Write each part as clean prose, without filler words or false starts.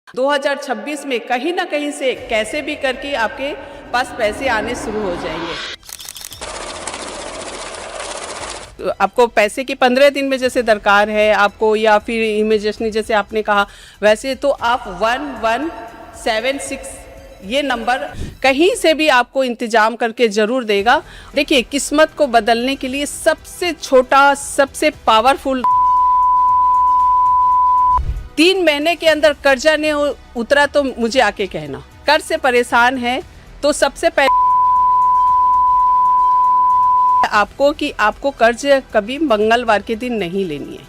2026 में कहीं ना कहीं से कैसे भी करके आपके पास पैसे आने शुरू हो जाएंगे। तो आपको पैसे की 15 दिन में जैसे दरकार है आपको, या फिर इमीडिएटली जैसे आपने कहा, वैसे तो आप 1176 ये नंबर कहीं से भी आपको इंतजाम करके ज़रूर देगा। देखिए, किस्मत को बदलने के लिए सबसे छोटा, सबसे पावरफुल, 3 महीने के अंदर कर्जा ने उतरा तो मुझे आके कहना। कर्ज से परेशान है तो सबसे पहले आपको कि आपको कर्ज कभी मंगलवार के दिन नहीं लेनी है,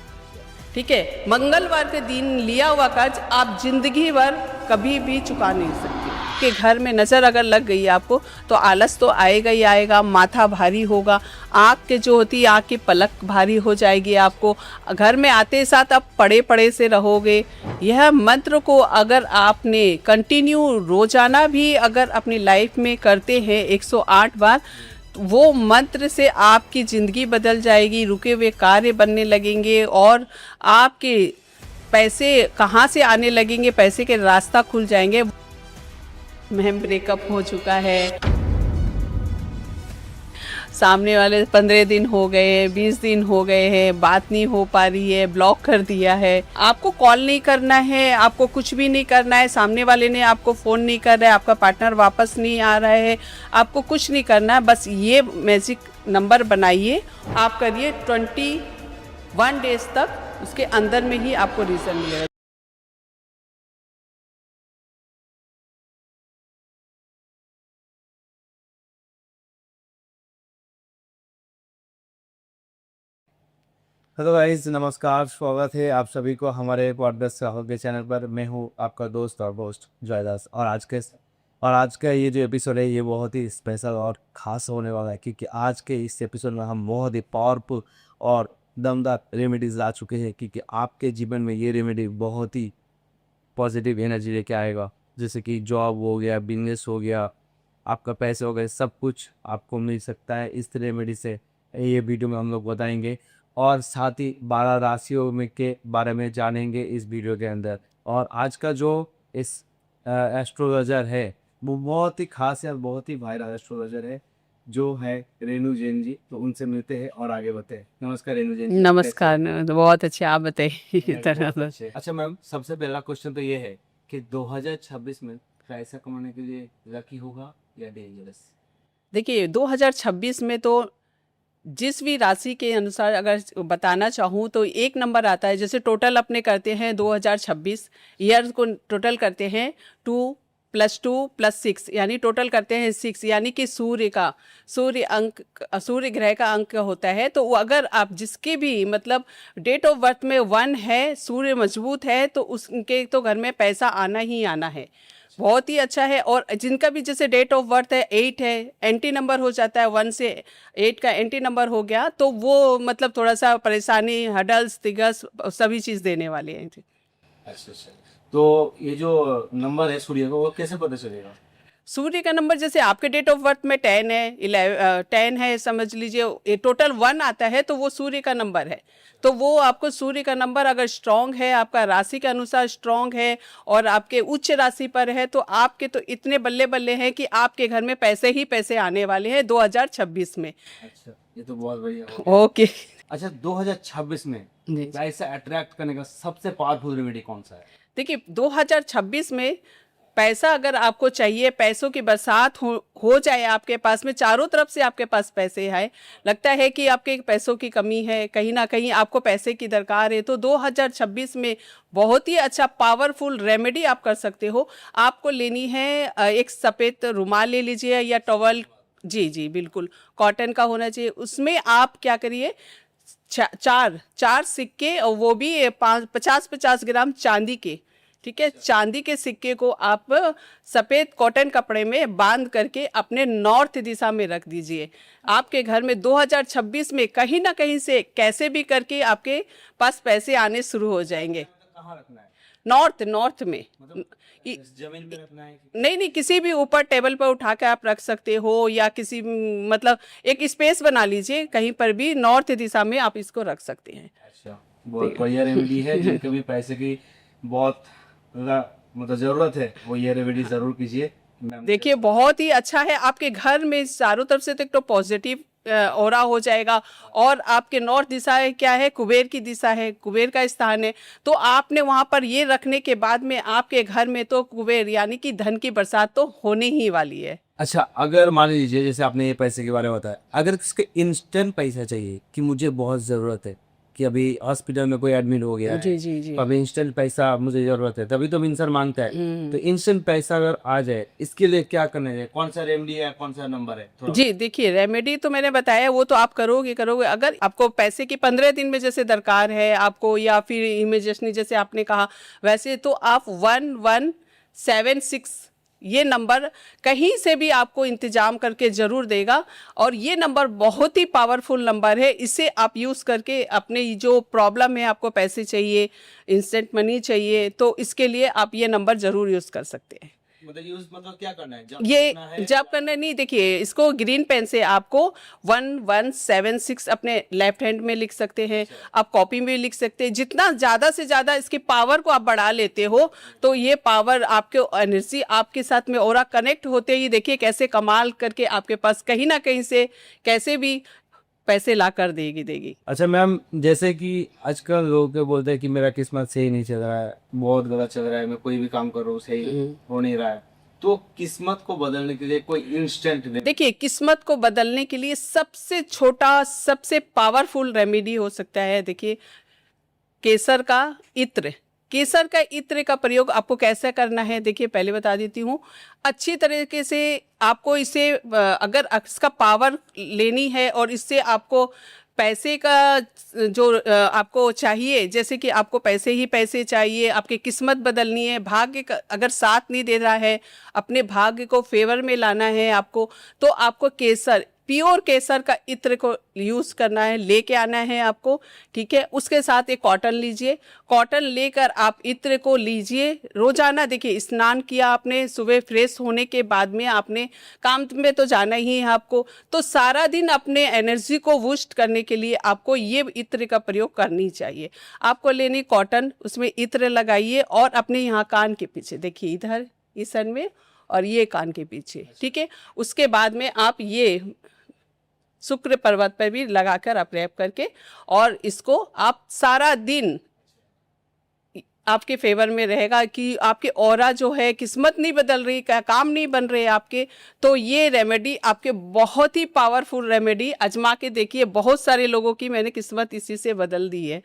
ठीक है। मंगलवार के दिन लिया हुआ कर्ज आप जिंदगी भर कभी भी चुका नहीं सकते। कि घर में नज़र अगर लग गई आपको तो आलस तो आएगा ही आएगा, माथा भारी होगा, आँख के जो होती है आँख की पलक भारी हो जाएगी आपको, घर में आते साथ आप पड़े पड़े से रहोगे। यह मंत्र को अगर आपने कंटिन्यू रोजाना भी अगर अपनी लाइफ में करते हैं 108 बार, वो मंत्र से आपकी ज़िंदगी बदल जाएगी, रुके हुए कार्य बनने लगेंगे और आपके पैसे कहाँ से आने लगेंगे, पैसे के रास्ता खुल जाएंगे। मैम, ब्रेकअप हो चुका है, सामने वाले 15 दिन हो गए, 20 दिन हो गए हैं, बात नहीं हो पा रही है, ब्लॉक कर दिया है। आपको कॉल नहीं करना है, आपको कुछ भी नहीं करना है, सामने वाले ने आपको फ़ोन नहीं कर रहा है, आपका पार्टनर वापस नहीं आ रहा है, आपको कुछ नहीं करना है। बस ये मैजिक नंबर बनाइए, आप करिए 21 डेज तक, उसके अंदर में ही आपको रिजल्ट मिलेगा। हेलो गाइस, नमस्कार, स्वागत है आप सभी को हमारे पॉडकास्ट राहुल के चैनल पर। मैं हूं आपका दोस्त और होस्ट जयदास। और आज का ये जो एपिसोड है ये बहुत ही स्पेशल और ख़ास होने वाला है, क्योंकि आज के इस एपिसोड में हम बहुत ही पावरफुल और दमदार रेमेडीज़ ला चुके हैं, क्योंकि आपके जीवन में ये रेमेडी बहुत ही पॉजिटिव एनर्जी लेके आएगा। जैसे कि जॉब हो गया, बिजनेस हो गया, आपका पैसे हो गए, सब कुछ आपको मिल सकता है इस रेमेडी से। ये वीडियो में हम लोग बताएंगे और साथ ही 12 राशियों में के बारे में जानेंगे इस वीडियो के अंदर। और आज का जो इस एस्ट्रोलॉजर है वो बहुत ही खास है और बहुत ही वायरल एस्ट्रोलॉजर है, जो है रेणु जैन जी। तो उनसे मिलते हैं और आगे बढ़ते हैं। नमस्कार रेणु जैन जी। नमस्कार, बहुत अच्छे, आप बताइए। बहुत अच्छे। अच्छा मैम, सबसे पहला क्वेश्चन तो ये है कि 2026 में पैसा कमाने के लिए लकी होगा या डेंजरस? देखिए, 2026 में तो जिस भी राशि के अनुसार अगर बताना चाहूँ तो एक नंबर आता है। जैसे टोटल अपने करते हैं 2026 ईयर को टोटल करते हैं 2 + 2 + 6, यानी टोटल करते हैं 6, यानी कि सूर्य ग्रह का अंक होता है। तो वो अगर आप जिसके भी मतलब डेट ऑफ बर्थ में 1 है, सूर्य मजबूत है, तो उसके तो घर में पैसा आना ही आना है, बहुत ही अच्छा है। और जिनका भी जैसे डेट ऑफ बर्थ है 8 है, एंटी नंबर हो जाता है, 1 से 8 का एंटी नंबर हो गया, तो वो मतलब थोड़ा सा परेशानी, हडल्स, तिगस सभी चीज़ देने वाले हैं जी। अच्छा अच्छा। तो ये जो नंबर है सूर्य का, वो कैसे पता चलेगा? सूर्य का नंबर जैसे आपके डेट ऑफ बर्थ में 10 है, 10 है, समझ लीजिए, ये टोटल 1 आता है, तो वो सूर्य का नंबर है। तो वो आपको सूर्य का नंबर अगर स्ट्रांग है, आपका राशि के अनुसार स्ट्रांग है और आपके उच्च राशि पर है, तो आपके तो इतने बल्ले बल्ले हैं कि आपके घर में पैसे ही पैसे आने वाले हैं 2026 में। अच्छा, ये तो बहुत बढ़िया हो गया। ओके अच्छा, 2026 में जी। पैसा अट्रैक्ट करने का सबसे पावरफुल रेमेडी कौन सा है? देखिए, 2026 में पैसा अगर आपको चाहिए, पैसों की बरसात हो जाए आपके पास में, चारों तरफ से आपके पास पैसे आए, लगता है कि आपके पैसों की कमी है, कहीं ना कहीं आपको पैसे की दरकार है, तो 2026 में बहुत ही अच्छा पावरफुल रेमेडी आप कर सकते हो। आपको लेनी है एक सफ़ेद रुमाल ले लीजिए या टॉवल, जी जी बिल्कुल कॉटन का होना चाहिए। उसमें आप क्या करिए, चार सिक्के, और वो भी 50-50 ग्राम चांदी के, ठीक है, चांदी के सिक्के को आप सफ़ेद कॉटन कपड़े में बांध करके अपने नॉर्थ दिशा में रख दीजिए। आपके घर में 2026 में कहीं ना कहीं से कैसे भी करके आपके पास पैसे आने शुरू हो जाएंगे। कहाँ रखना है? नॉर्थ में, मतलब इस जमीन पे रखना है कि? नहीं नहीं, किसी भी ऊपर टेबल पर उठा के आप रख सकते हो, या किसी मतलब एक स्पेस बना लीजिए, कहीं पर भी नॉर्थ दिशा में आप इसको रख सकते हैं। अच्छा, बहुत बढ़िया रेमेडी है। जिनके भी पैसे की बहुत मतलब जरूरत है वो ये रेमेडी जरूर कीजिए मैम। देखिए बहुत ही अच्छा है, आपके घर में चारों तरफ से तो एक तो पॉजिटिव ऑरा हो जाएगा, और आपके नॉर्थ दिशा है क्या है, कुबेर की दिशा है, कुबेर का स्थान है, तो आपने वहाँ पर ये रखने के बाद में आपके घर में तो कुबेर यानी कि धन की बरसात तो होने ही वाली है। अच्छा, अगर मान लीजिए जैसे आपने ये पैसे के बारे में बताया, अगर इसके इंस्टेंट पैसा चाहिए कि मुझे बहुत ज़रूरत है कि अभी हॉस्पिटल में कोई एडमिट हो गया है, जी जी जी। तो अभी इंस्टेंट पैसा मुझे ज़रूरत है, तभी तो इंसान मांगता है। तो इंस्टेंट पैसा अगर आ जाए, इसके लिए क्या करना है, कौन सा रेमेडी है, कौन सा नंबर है थोड़ा? जी देखिए, रेमेडी तो मैंने बताया वो तो आप करोगे करोगे। अगर आपको पैसे की 15 दिन में जैसे दरकार है आपको, या फिर इमीडिएटली जैसे आपने कहा, वैसे तो आप 1176 ये नंबर कहीं से भी आपको इंतजाम करके ज़रूर देगा, और ये नंबर बहुत ही पावरफुल नंबर है। इसे आप यूज़ करके अपने जो प्रॉब्लम है, आपको पैसे चाहिए, इंस्टेंट मनी चाहिए, तो इसके लिए आप ये नंबर ज़रूर यूज़ कर सकते हैं। मतलब यूज मतलब क्या करना है, ये जब करना नहीं, देखिए इसको ग्रीन पेन से आपको 1176 अपने लेफ्ट हैंड में लिख सकते हैं, आप कॉपी में लिख सकते हैं। जितना ज़्यादा से ज़्यादा इसकी पावर को आप बढ़ा लेते हो, तो ये पावर आपके एनर्जी आपके साथ में और कनेक्ट होते ही देखिए कैसे कमाल करके आपके पास कहीं ना कहीं से कैसे भी पैसे ला कर देगी। अच्छा मैम, जैसे कि आजकल लोग बोलते हैं कि मेरा किस्मत सही नहीं चल रहा है, बहुत गलत चल रहा है, मैं कोई भी काम कर रहा हूँ सही हो नहीं रहा है, तो किस्मत को बदलने के लिए कोई इंस्टेंट देखिए, किस्मत को बदलने के लिए सबसे छोटा सबसे पावरफुल रेमेडी हो सकता है, देखिए केसर का इत्र। केसर का इत्र का प्रयोग आपको कैसे करना है, देखिए पहले बता देती हूँ। अच्छी तरीके से आपको इसे अगर इसका पावर लेनी है और इससे आपको पैसे का जो आपको चाहिए, जैसे कि आपको पैसे ही पैसे चाहिए, आपकी किस्मत बदलनी है, भाग्य अगर साथ नहीं दे रहा है, अपने भाग्य को फेवर में लाना है आपको, तो आपको केसर, प्योर केसर का इत्र को यूज़ करना है, लेके आना है आपको, ठीक है। उसके साथ एक कॉटन लीजिए, कॉटन लेकर आप इत्र को लीजिए रोजाना। देखिए स्नान किया आपने, सुबह फ्रेश होने के बाद में आपने काम में तो जाना ही है आपको, तो सारा दिन अपने एनर्जी को बूस्ट करने के लिए आपको ये इत्र का प्रयोग करनी चाहिए। आपको लेनी कॉटन, उसमें इत्र लगाइए और अपने यहाँ कान के पीछे, देखिए इधर इस सन में और ये कान के पीछे, ठीक है। उसके बाद में आप ये शुक्र पर्वत पर भी लगाकर आप रैप करके, और इसको आप सारा दिन आपके फेवर में रहेगा कि आपके ऑरा जो है, किस्मत नहीं बदल रही, काम नहीं बन रहे आपके, तो ये रेमेडी आपके बहुत ही पावरफुल रेमेडी, आजमा के देखिए। बहुत सारे लोगों की मैंने किस्मत इसी से बदल दी है।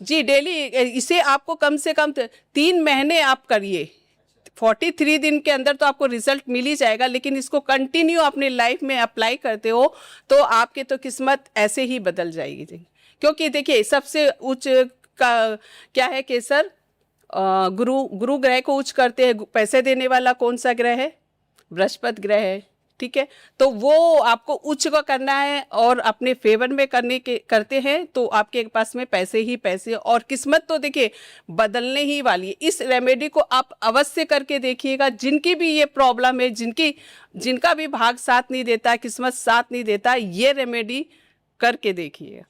जी डेली इसे आपको कम से कम 3 महीने आप करिए, 43 दिन के अंदर तो आपको रिजल्ट मिल ही जाएगा, लेकिन इसको कंटिन्यू अपनी लाइफ में अप्लाई करते हो तो आपके तो किस्मत ऐसे ही बदल जाएगी जी। क्योंकि देखिए सबसे उच्च का क्या है, केसर गुरु ग्रह को उच्च करते हैं। पैसे देने वाला कौन सा ग्रह है, बृहस्पति ग्रह है, ठीक है। तो वो आपको उच्च को करना है और अपने फेवर में करते हैं तो आपके पास में पैसे ही पैसे, और किस्मत तो देखिए बदलने ही वाली है। इस रेमेडी को आप अवश्य करके देखिएगा। जिनकी भी ये प्रॉब्लम है, जिनका भी भाग साथ नहीं देता, किस्मत साथ नहीं देता, ये रेमेडी करके देखिए।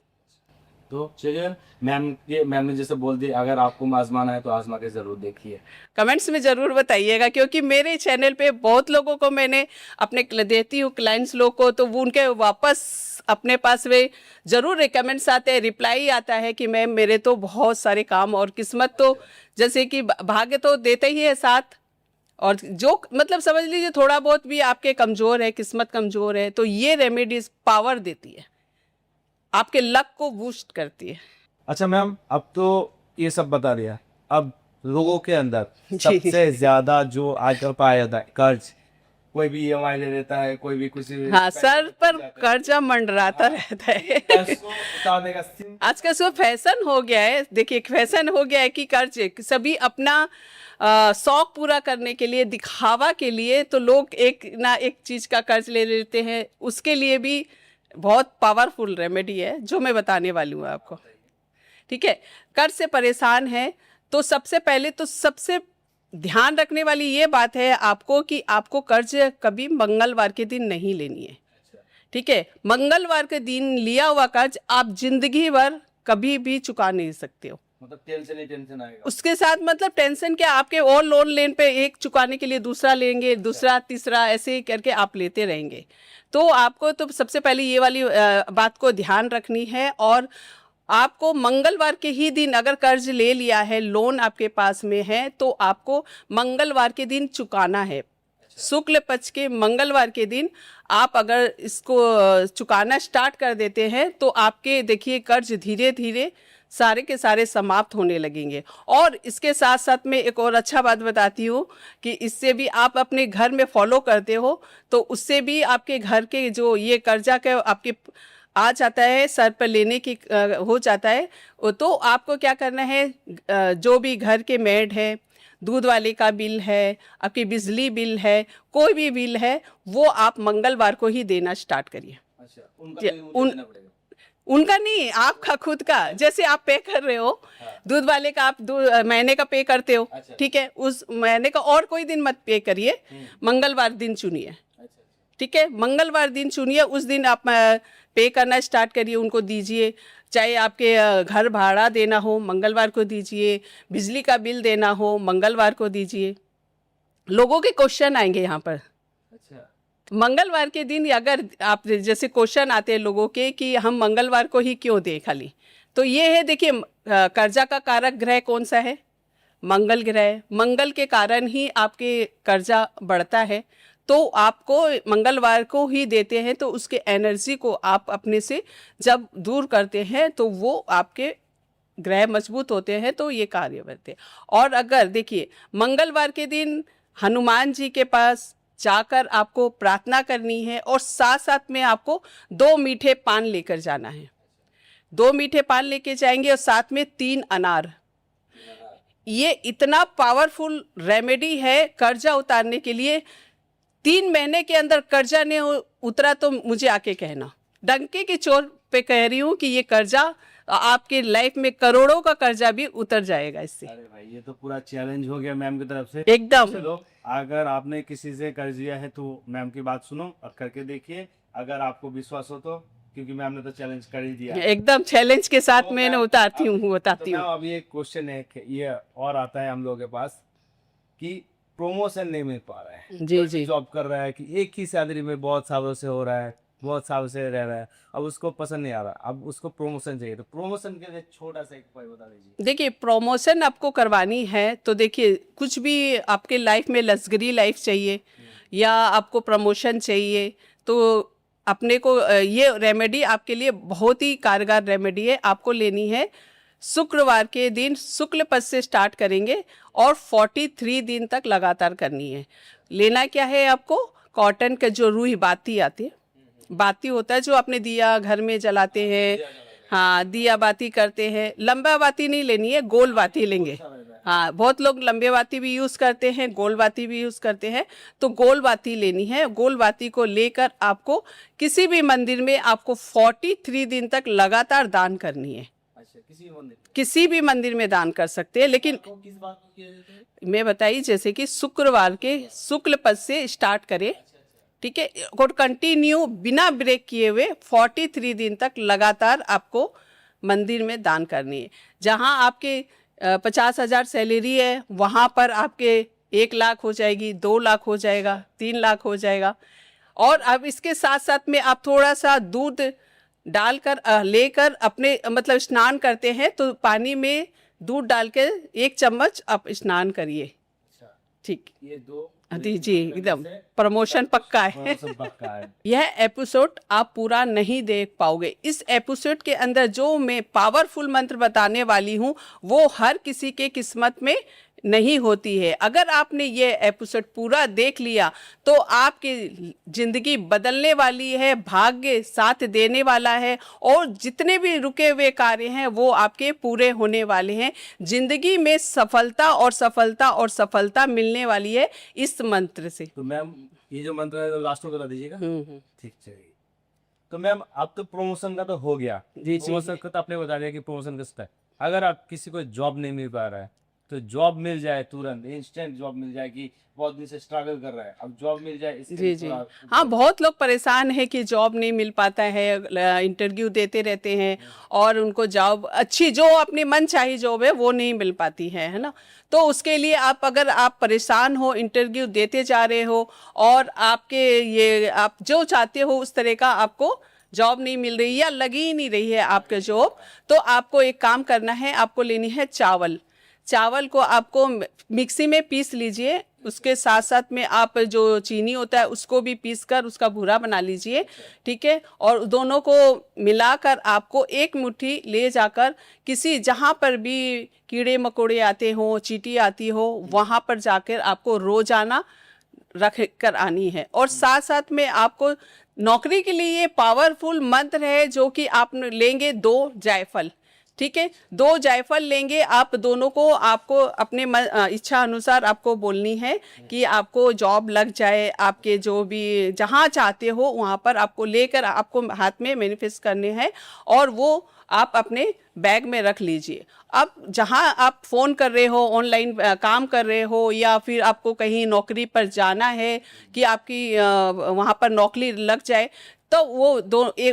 तो चलिए मैम ने जैसे बोल दिया, अगर आपको आजमाना है तो आजमा के जरूर देखिए। कमेंट्स में ज़रूर बताइएगा, क्योंकि मेरे चैनल पे बहुत लोगों को मैंने अपने देती हूँ क्लाइंट्स लोग को, तो वो उनके वापस अपने पास वे ज़रूर रिकमेंड्स आते हैं, रिप्लाई आता है कि मैम मेरे तो बहुत सारे काम और किस्मत तो जैसे कि भाग्य तो देते ही है साथ, और जो मतलब समझ लीजिए थोड़ा बहुत भी आपके कमज़ोर है, किस्मत कमज़ोर है, तो ये रेमेडीज पावर देती है, आपके लक को बूस्ट करती है। अच्छा मैम, अब तो ये सब बता दिया, अब लोगों के अंदर सबसे ज्यादा जो आजकल पाया जाता है कर्ज, कोई भी EMI ले लेता है, कोई भी कुछ, हाँ, सर पर कर्जा मंडराता रहता है। आजकल सो फैशन हो गया है, देखिए फैशन हो गया है कि कर्ज सभी अपना शौक पूरा करने के लिए, दिखावा के लिए, तो लोग एक ना एक चीज़ का कर्ज ले लेते हैं। उसके लिए भी बहुत पावरफुल रेमेडी है जो मैं बताने वाली हूँ आपको, ठीक है। कर्ज से परेशान है तो सबसे पहले तो सबसे ध्यान रखने वाली ये बात है आपको कि आपको कर्ज कभी मंगलवार के दिन नहीं लेनी है, ठीक है। मंगलवार के दिन लिया हुआ कर्ज आप जिंदगी भर कभी भी चुका नहीं सकते हो। मतलब टेंशन ही टेंशन आएगा। उसके साथ मतलब टेंशन क्या, आपके और लोन लेन पे एक चुकाने के लिए दूसरा लेंगे, दूसरा तीसरा, ऐसे ही करके आप लेते रहेंगे। तो आपको तो सबसे पहले ये वाली बात को ध्यान रखनी है। और आपको मंगलवार के ही दिन अगर कर्ज ले लिया है, लोन आपके पास में है, तो आपको मंगलवार के दिन चुकाना है। शुक्ल पक्ष के मंगलवार के दिन आप अगर इसको चुकाना स्टार्ट कर देते हैं तो आपके देखिए कर्ज धीरे धीरे सारे के सारे समाप्त होने लगेंगे। और इसके साथ साथ में एक और अच्छा बात बताती हूँ कि इससे भी आप अपने घर में फॉलो करते हो तो उससे भी आपके घर के जो ये कर्जा के आपके आ जाता है, सर पर लेने की हो जाता है। तो आपको क्या करना है, जो भी घर के मेड है, दूध वाले का बिल है, आपकी बिजली बिल है, कोई भी बिल है, वो आप मंगलवार को ही देना स्टार्ट करिए। अच्छा, उनका जी, भी मुझे देना पड़ेगा। उनका नहीं, आपका खुद का। जैसे आप पे कर रहे हो, हाँ। दूध वाले का आप महीने का पे करते हो, अच्छा। ठीक है, उस महीने का और कोई दिन मत पे करिए, मंगलवार दिन चुनिए, अच्छा, ठीक है, मंगलवार दिन चुनिए, उस दिन आप पे करना स्टार्ट करिए, उनको दीजिए। चाहे आपके घर भाड़ा देना हो, मंगलवार को दीजिए, बिजली का बिल देना हो, मंगलवार को दीजिए। लोगों के क्वेश्चन आएंगे यहाँ पर अच्छा, मंगलवार के दिन। अगर आप जैसे क्वेश्चन आते हैं लोगों के कि हम मंगलवार को ही क्यों दें खाली, तो ये है, देखिए कर्जा का कारक ग्रह कौन सा है, मंगल ग्रह। मंगल के कारण ही आपके कर्जा बढ़ता है, तो आपको मंगलवार को ही देते हैं, तो उसके एनर्जी को आप अपने से जब दूर करते हैं तो वो आपके ग्रह मजबूत होते हैं, तो ये कार्य करते हैं। और अगर देखिए मंगलवार के दिन हनुमान जी के पास जाकर आपको प्रार्थना करनी है, और साथ साथ में आपको 2 मीठे पान लेकर जाना है। 2 मीठे पान लेके जाएंगे और साथ में 3 अनार। ये इतना पावरफुल रेमेडी है कर्जा उतारने के लिए। 3 महीने के अंदर कर्जा नहीं उतरा तो मुझे आके कहना, डंके की चोट पे कह रही हूँ कि ये कर्जा आपके लाइफ में करोड़ों का कर्जा भी उतर जाएगा इससे। अरे भाई ये तो पूरा चैलेंज हो गया मैम की तरफ से। एकदम। चलो, अगर आपने किसी से कर्ज लिया है तो मैम की बात सुनो और करके देखिए, अगर आपको विश्वास हो तो, क्योंकि मैम ने तो चैलेंज कर ही दिया। एकदम चैलेंज के साथ तो मैंने मैम, उतारती हूँ, तो बताती मैम हूँ। अभी एक क्वेश्चन है कि ये और आता है हम लोगों के पास कि प्रमोशन नहीं मिल पा रहा है। जी कोई जी। जॉब कर रहा है कि एक ही सैलरी में बहुत सालों से हो रहा है, बहुत सालों से रह रहा है, अब उसको पसंद नहीं आ रहा, अब उसको प्रमोशन चाहिए, तो प्रमोशन के लिए छोटा सा एक उपाय बता दीजिए। देखिए प्रमोशन आपको करवानी है तो देखिए कुछ भी आपके लाइफ में लग्जरी लाइफ चाहिए या आपको प्रमोशन चाहिए, तो अपने को ये रेमेडी आपके लिए बहुत ही कारगर रेमेडी है। आपको लेनी है शुक्रवार के दिन, शुक्ल पक्ष से स्टार्ट करेंगे और 43 दिन तक लगातार करनी है। लेना क्या है आपको, कॉटन का जो रूई बाती आती है, बाती होता है जो आपने दिया घर में जलाते हैं, हाँ दिया बाती करते हैं। लंबा बाती नहीं लेनी है, गोल बाती लेंगे। हाँ बहुत लोग लंबे बाती भी यूज़ करते हैं, गोल बाती भी यूज़ करते हैं, तो गोल बाती लेनी है। गोल बाती को लेकर आपको किसी भी मंदिर में आपको 43 दिन तक लगातार दान करनी है। अच्छा, किसी भी मंदिर में दान कर सकते हैं, लेकिन किस बात को किया जाता है? मैं बताइए जैसे कि शुक्रवार के शुक्ल पक्ष से स्टार्ट करें, ठीक है, और कंटिन्यू बिना ब्रेक किए हुए 43 दिन तक लगातार आपको मंदिर में दान करनी है। जहां आपके 50,000 सैलरी है वहां पर आपके 1 लाख हो जाएगी, 2 लाख हो जाएगा, 3 लाख हो जाएगा। और अब इसके साथ साथ में आप थोड़ा सा दूध डालकर लेकर अपने मतलब स्नान करते हैं तो पानी में दूध डाल के 1 चम्मच आप स्नान करिए, अच्छा, ठीक। ये दो जी एकदम प्रमोशन पक्का है। प्रमोशन पक्का है। यह एपिसोड आप पूरा नहीं देख पाओगे। इस एपिसोड के अंदर जो मैं पावरफुल मंत्र बताने वाली हूँ वो हर किसी के किस्मत में नहीं होती है। अगर आपने ये एपिसोड पूरा देख लिया तो आपकी जिंदगी बदलने वाली है, भाग्य साथ देने वाला है, और जितने भी रुके हुए कार्य हैं वो आपके पूरे होने वाले हैं। जिंदगी में सफलता और सफलता और सफलता मिलने वाली है इस मंत्र से। तो मैम ये जो मंत्र है तो लास्ट में बता दीजिएगा। ठीक, चलिए। तो मैम अब तो प्रमोशन का तो हो गया, जी। प्रमोशन का तो आपने बता दिया कि प्रमोशन किसका है। अगर आप किसी को जॉब नहीं मिल पा रहा है तो जॉब मिल जाए तुरंत, इंस्टेंट जॉब मिल जाए कि बहुत दिन से स्ट्रगल कर रहा है, अब जॉब मिल जाए इसके जी लिए जी। थोड़ा हाँ, बहुत लोग परेशान हैं कि जॉब नहीं मिल पाता है, इंटरव्यू देते रहते हैं और उनको जॉब अच्छी जो अपनी मनचाही जॉब है वो नहीं मिल पाती है ना। तो उसके लिए आप अगर आप परेशान हो, इंटरव्यू देते जा रहे हो और आपके ये आप जो चाहते हो उस तरह का आपको जॉब नहीं मिल रही या लगी ही नहीं रही है आपके जॉब, तो आपको एक काम करना है, आपको लेनी है चावल। चावल को आपको मिक्सी में पीस लीजिए, उसके साथ साथ में आप जो चीनी होता है उसको भी पीस कर उसका भूरा बना लीजिए, ठीक है। और दोनों को मिलाकर आपको एक मुट्ठी ले जाकर किसी जहाँ पर भी कीड़े मकोड़े आते हों, चींटी आती हो, वहाँ पर जाकर आपको रोजाना रख कर आनी है। और साथ साथ में आपको नौकरी के लिए ये पावरफुल मंत्र है जो कि आप लेंगे 2 जायफल, ठीक है। 2 जायफल लेंगे आप, दोनों को आपको अपने इच्छा अनुसार आपको बोलनी है कि आपको जॉब लग जाए, आपके जो भी जहाँ चाहते हो वहाँ पर आपको लेकर आपको हाथ में मैनिफेस्ट करने हैं और वो आप अपने बैग में रख लीजिए। अब जहाँ आप फ़ोन कर रहे हो, ऑनलाइन काम कर रहे हो या फिर आपको कहीं नौकरी पर जाना है कि आपकी वहाँ पर नौकरी लग जाए, तो वो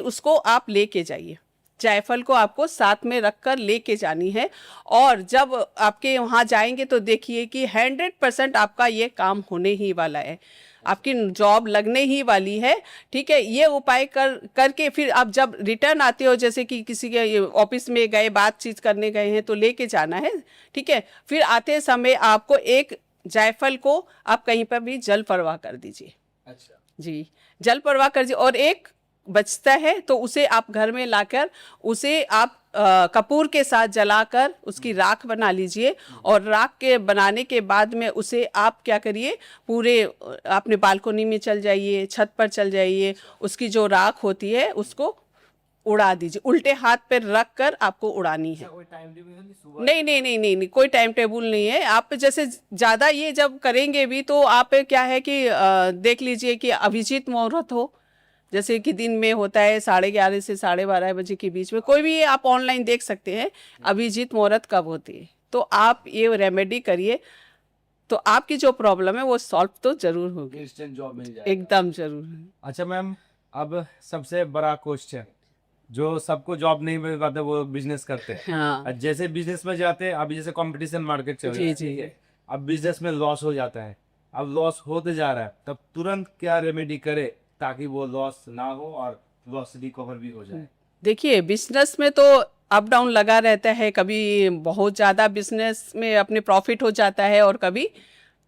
उसको आप लेके जाइए। जायफल को आपको साथ में रखकर लेके जानी है और जब आपके वहाँ जाएंगे तो देखिए कि 100% आपका ये काम होने ही वाला है, आपकी जॉब लगने ही वाली है, ठीक है। ये उपाय करके फिर आप जब रिटर्न आते हो, जैसे कि किसी के ऑफिस में गए, बातचीत करने गए हैं तो लेके जाना है, ठीक है। फिर आते समय आपको एक जायफल को आप कहीं पर भी जल परवाह कर दीजिए। अच्छा जी, जल परवाह कर दीजिए। और एक बचता है तो उसे आप घर में लाकर उसे आप कपूर के साथ जलाकर उसकी राख बना लीजिए और राख के बनाने के बाद में उसे आप क्या करिए, पूरे अपने बालकोनी में चल जाइए, छत पर चल जाइए, उसकी जो राख होती है उसको उड़ा दीजिए, उल्टे हाथ पे रख कर आपको उड़ानी है। कोई टाइम टेबल है? सुबह नहीं नहीं नहीं नहीं नहीं, कोई टाइम टेबल नहीं है। आप जैसे ज़्यादा ये जब करेंगे भी तो आप क्या है कि देख लीजिए कि अभिजीत मुहूर्त हो, जैसे कि दिन में होता है 11:30 से 12:30 के बीच में, कोई भी आप ऑनलाइन देख सकते हैं अभिजीत मुहूर्त कब होती है। तो आप ये रेमेडी करिए तो आपकी जो प्रॉब्लम है वो सॉल्व तो जरूर होगी, इंस्टेंट जॉब मिल जाए एकदम जरूर। अच्छा मैम, अब सबसे बड़ा क्वेश्चन, जो सबको जॉब नहीं मिल पाता वो बिजनेस करते हैं। हाँ जैसे बिजनेस में जाते हैं, अभी जैसे कंपटीशन मार्केट चल रहा जी है, जी। ठीक है, अब बिजनेस में लॉस हो जाता है, अब लॉस होते जा रहा है, तब तुरंत क्या रेमेडी करे ताकि वो लॉस ना हो और लॉस रिकवर भी हो जाए? देखिए, बिजनेस में तो अप डाउन लगा रहता है, कभी बहुत ज़्यादा बिजनेस में अपने प्रॉफिट हो जाता है और कभी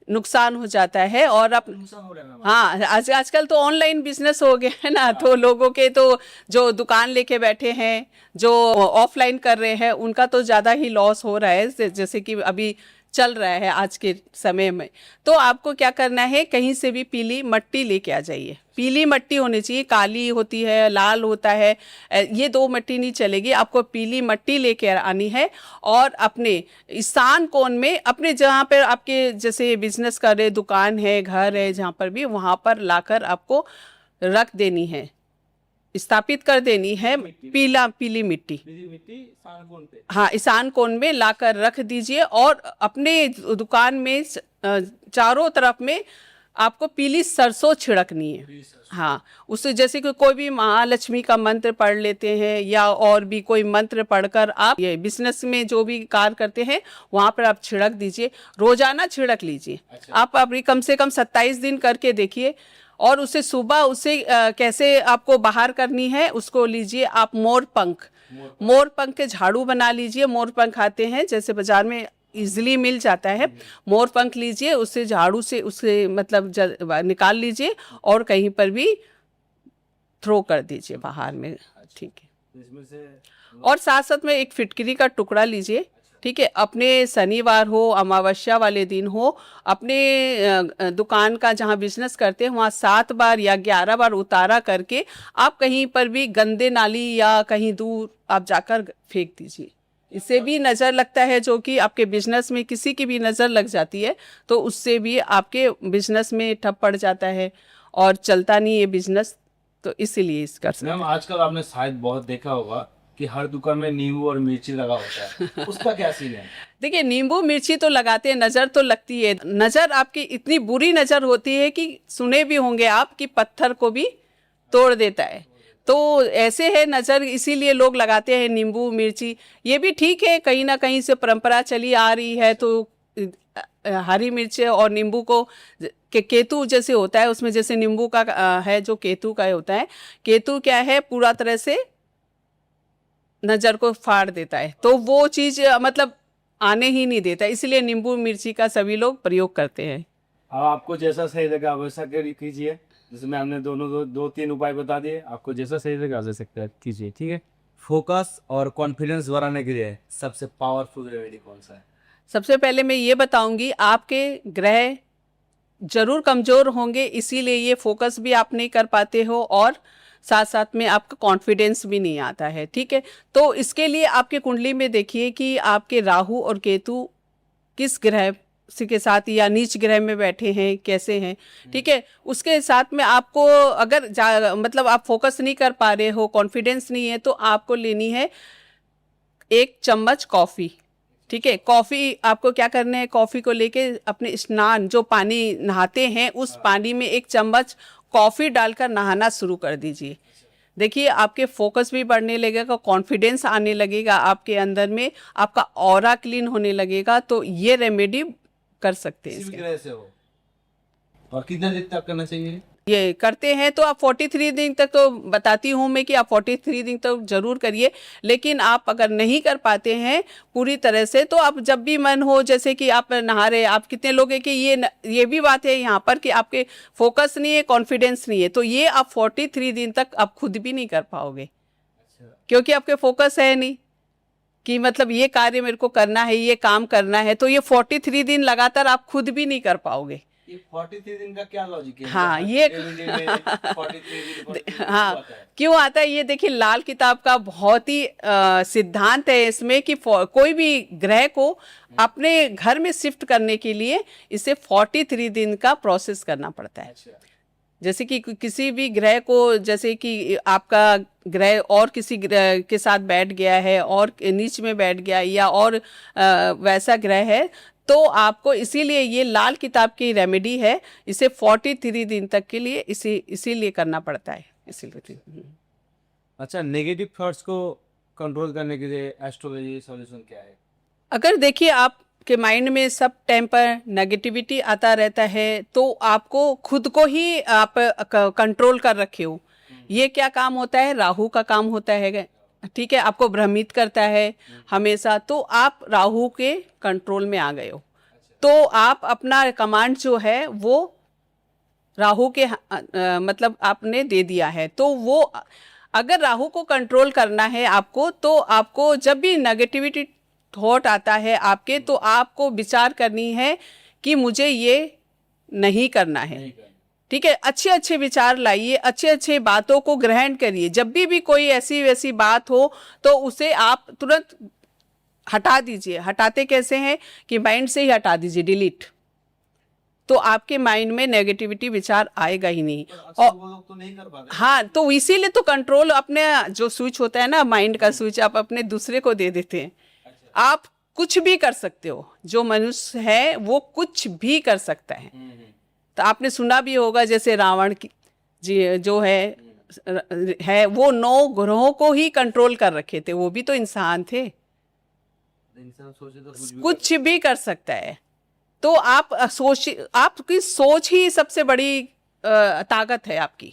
नुकसान हो जाता है। और अब नुकसान हो रहा है मैम। हाँ, आजकल तो ऑनलाइन बिजनेस हो गया है ना, तो लोगों के तो जो दुकान लेके बैठे हैं, जो ऑफलाइन कर रहे हैं, उनका तो ज़्यादा ही लॉस हो रहा है, जैसे कि अभी चल रहा है आज के समय में। तो आपको क्या करना है, कहीं से भी पीली मिट्टी लेके आ जाइए। पीली मिट्टी होनी चाहिए, काली होती है, लाल होता है, ये 2 मिट्टी नहीं चलेगी, आपको पीली मिट्टी लेके आनी है। और अपने ईशान कोण में, अपने जहाँ पर आपके जैसे बिजनेस कर रहे, दुकान है, घर है, जहाँ पर भी, वहाँ पर लाकर आपको रख देनी है, स्थापित कर देनी है पीली मिट्टी। हाँ, ईशान कोण में लाकर रख दीजिए और अपने दुकान में चारों तरफ में आपको पीली सरसों छिड़कनी है। हाँ, उससे जैसे कि कोई भी महालक्ष्मी का मंत्र पढ़ लेते हैं या और भी कोई मंत्र पढ़कर आप ये बिजनेस में जो भी कार्य करते हैं वहाँ पर आप छिड़क दीजिए, रोजाना छिड़क लीजिए। अच्छा। आप अभी कम से कम 27 दिन करके देखिए। और उसे सुबह उसे कैसे आपको बाहर करनी है, उसको लीजिए आप मोर पंख के झाड़ू बना लीजिए। मोर पंख आते हैं, जैसे बाजार में इजीली मिल जाता है, मोर पंख लीजिए, उससे झाड़ू से उसे मतलब निकाल लीजिए और कहीं पर भी थ्रो कर दीजिए बाहर में, ठीक है। इसमें से और साथ साथ में एक फिटकरी का टुकड़ा लीजिए, ठीक है। अपने शनिवार हो, अमावस्या वाले दिन हो, अपने दुकान का जहाँ बिजनेस करते हैं वहाँ 7 बार या 11 बार उतारा करके आप कहीं पर भी गंदे नाली या कहीं दूर आप जाकर फेंक दीजिए। इससे भी नज़र लगता है, जो कि आपके बिजनेस में किसी की भी नज़र लग जाती है तो उससे भी आपके बिजनेस में ठप पड़ जाता है और चलता नहीं है बिजनेस। तो इसीलिए इस कर सकते मैम, आजकल आपने शायद बहुत देखा होगा कि हर दुकान में नींबू और मिर्ची लगा होता है, उसका क्या सीन है? देखिए, नींबू मिर्ची तो लगाते हैं, नज़र तो लगती है। नज़र आपकी इतनी बुरी नज़र होती है कि सुने भी होंगे आप कि पत्थर को भी तोड़ देता है। तो ऐसे है नज़र, इसीलिए लोग लगाते हैं नींबू मिर्ची। ये भी ठीक है, कहीं ना कहीं से परंपरा चली आ रही है। तो हरी मिर्च और नींबू को केतु जैसे होता है, उसमें जैसे नींबू का है जो केतु का होता है, केतु क्या है पूरा तरह से नज़र को फाड़ देता है, तो वो चीज़ मतलब आने ही नहीं देता, इसलिए नींबू मिर्ची का सभी लोग प्रयोग करते हैं। अब आपको जैसा सही लगा वैसा कीजिए। जिसमें हमने दोनों दो तीन उपाय बता दिए, आपको जैसा सही लगा वैसे कीजिए, ठीक है। फोकस और कॉन्फिडेंस बढ़ाने के लिए सबसे पावरफुल रेमेडी कौन सा है? सबसे पहले मैं ये बताऊंगी, आपके ग्रह जरूर कमज़ोर होंगे, इसीलिए ये फोकस भी आप नहीं कर पाते हो और साथ साथ में आपका कॉन्फिडेंस भी नहीं आता है, ठीक है। तो इसके लिए आपके कुंडली में देखिए कि आपके राहु और केतु किस ग्रह के साथ या नीच ग्रह में बैठे हैं, कैसे हैं, ठीक है। उसके साथ में आपको अगर मतलब आप फोकस नहीं कर पा रहे हो, कॉन्फिडेंस नहीं है, तो आपको लेनी है 1 चम्मच कॉफ़ी, ठीक है। कॉफ़ी आपको क्या करना है, कॉफ़ी को लेके अपने स्नान जो पानी नहाते हैं उस पानी में 1 चम्मच कॉफ़ी डालकर नहाना शुरू कर दीजिए। देखिए, आपके फोकस भी बढ़ने लगेगा, कॉन्फिडेंस आने लगेगा आपके अंदर में, आपका ऑरा क्लीन होने लगेगा। तो ये रेमेडी कर सकते हैं किसी भी इसके। ग्रह से हो। और कितने दिन तक करना चाहिए? ये करते हैं तो आप 43 दिन तक, तो बताती हूँ मैं कि आप 43 दिन तक जरूर करिए। लेकिन आप अगर नहीं कर पाते हैं पूरी तरह से, तो आप जब भी मन हो, जैसे कि आप नहा रहे, आप कितने लोग हैं कि ये भी बात है यहाँ पर कि आपके फोकस नहीं है, कॉन्फिडेंस नहीं है, तो ये आप 43 दिन तक आप खुद भी नहीं कर पाओगे, क्योंकि आपके फोकस है नहीं कि मतलब ये कार्य मेरे को करना है, ये काम करना है। तो ये 43 दिन लगातार आप खुद भी नहीं कर पाओगे। ये 43 दिन का क्या लॉजिक है? हाँ, मतलब ये 43 दिन हाँ, क्यों आता है ये? देखिए, लाल किताब का बहुत ही सिद्धांत है इसमें कि कोई भी ग्रह को अपने घर में शिफ्ट करने के लिए इसे 43 दिन का प्रोसेस करना पड़ता है। अच्छा। जैसे कि किसी भी ग्रह को, जैसे कि आपका ग्रह और किसी ग्रह के साथ बैठ गया है और नीच में बैठ गया या और वैसा ग्रह है, तो आपको इसीलिए ये लाल किताब की रेमेडी है, इसे 43 दिन तक के लिए इसीलिए करना पड़ता है, इसीलिए। अच्छा, नेगेटिव थॉट्स को कंट्रोल करने के लिए एस्ट्रोलॉजी सॉल्यूशन क्या है? अगर देखिए आपके माइंड में सब टाइम पर नेगेटिविटी आता रहता है, तो आपको खुद को ही आप कंट्रोल कर रखे हो। ये क्या काम होता है? राहु का काम होता है, ठीक है। आपको भ्रमित करता है हमेशा, तो आप राहु के कंट्रोल में आ गए हो। तो आप अपना कमांड जो है वो राहु के मतलब आपने दे दिया है। तो वो अगर राहु को कंट्रोल करना है आपको, तो आपको जब भी नेगेटिविटी थॉट आता है आपके, तो आपको विचार करनी है कि मुझे ये नहीं करना है, ठीक है। अच्छे अच्छे विचार लाइए, अच्छे अच्छे बातों को ग्रहण करिए। जब भी कोई ऐसी वैसी बात हो तो उसे आप तुरंत हटा दीजिए। हटाते कैसे हैं कि माइंड से ही हटा दीजिए, डिलीट। तो आपके माइंड में नेगेटिविटी विचार आएगा ही नहीं। और वो लोग तो नहीं कर पाते। हाँ, तो इसीलिए तो कंट्रोल अपने जो स्विच होता है ना, माइंड का स्विच, आप अपने दूसरे को दे देते हैं। आप कुछ भी कर सकते हो, जो मनुष्य है वो कुछ भी कर सकता है। तो आपने सुना भी होगा, जैसे रावण की जी जो है वो 9 ग्रहों को ही कंट्रोल कर रखे थे, वो भी तो इंसान थे। इंसान सोचे तो कुछ भी कर सकता है। तो आप आपकी सोच ही सबसे बड़ी ताकत है आपकी।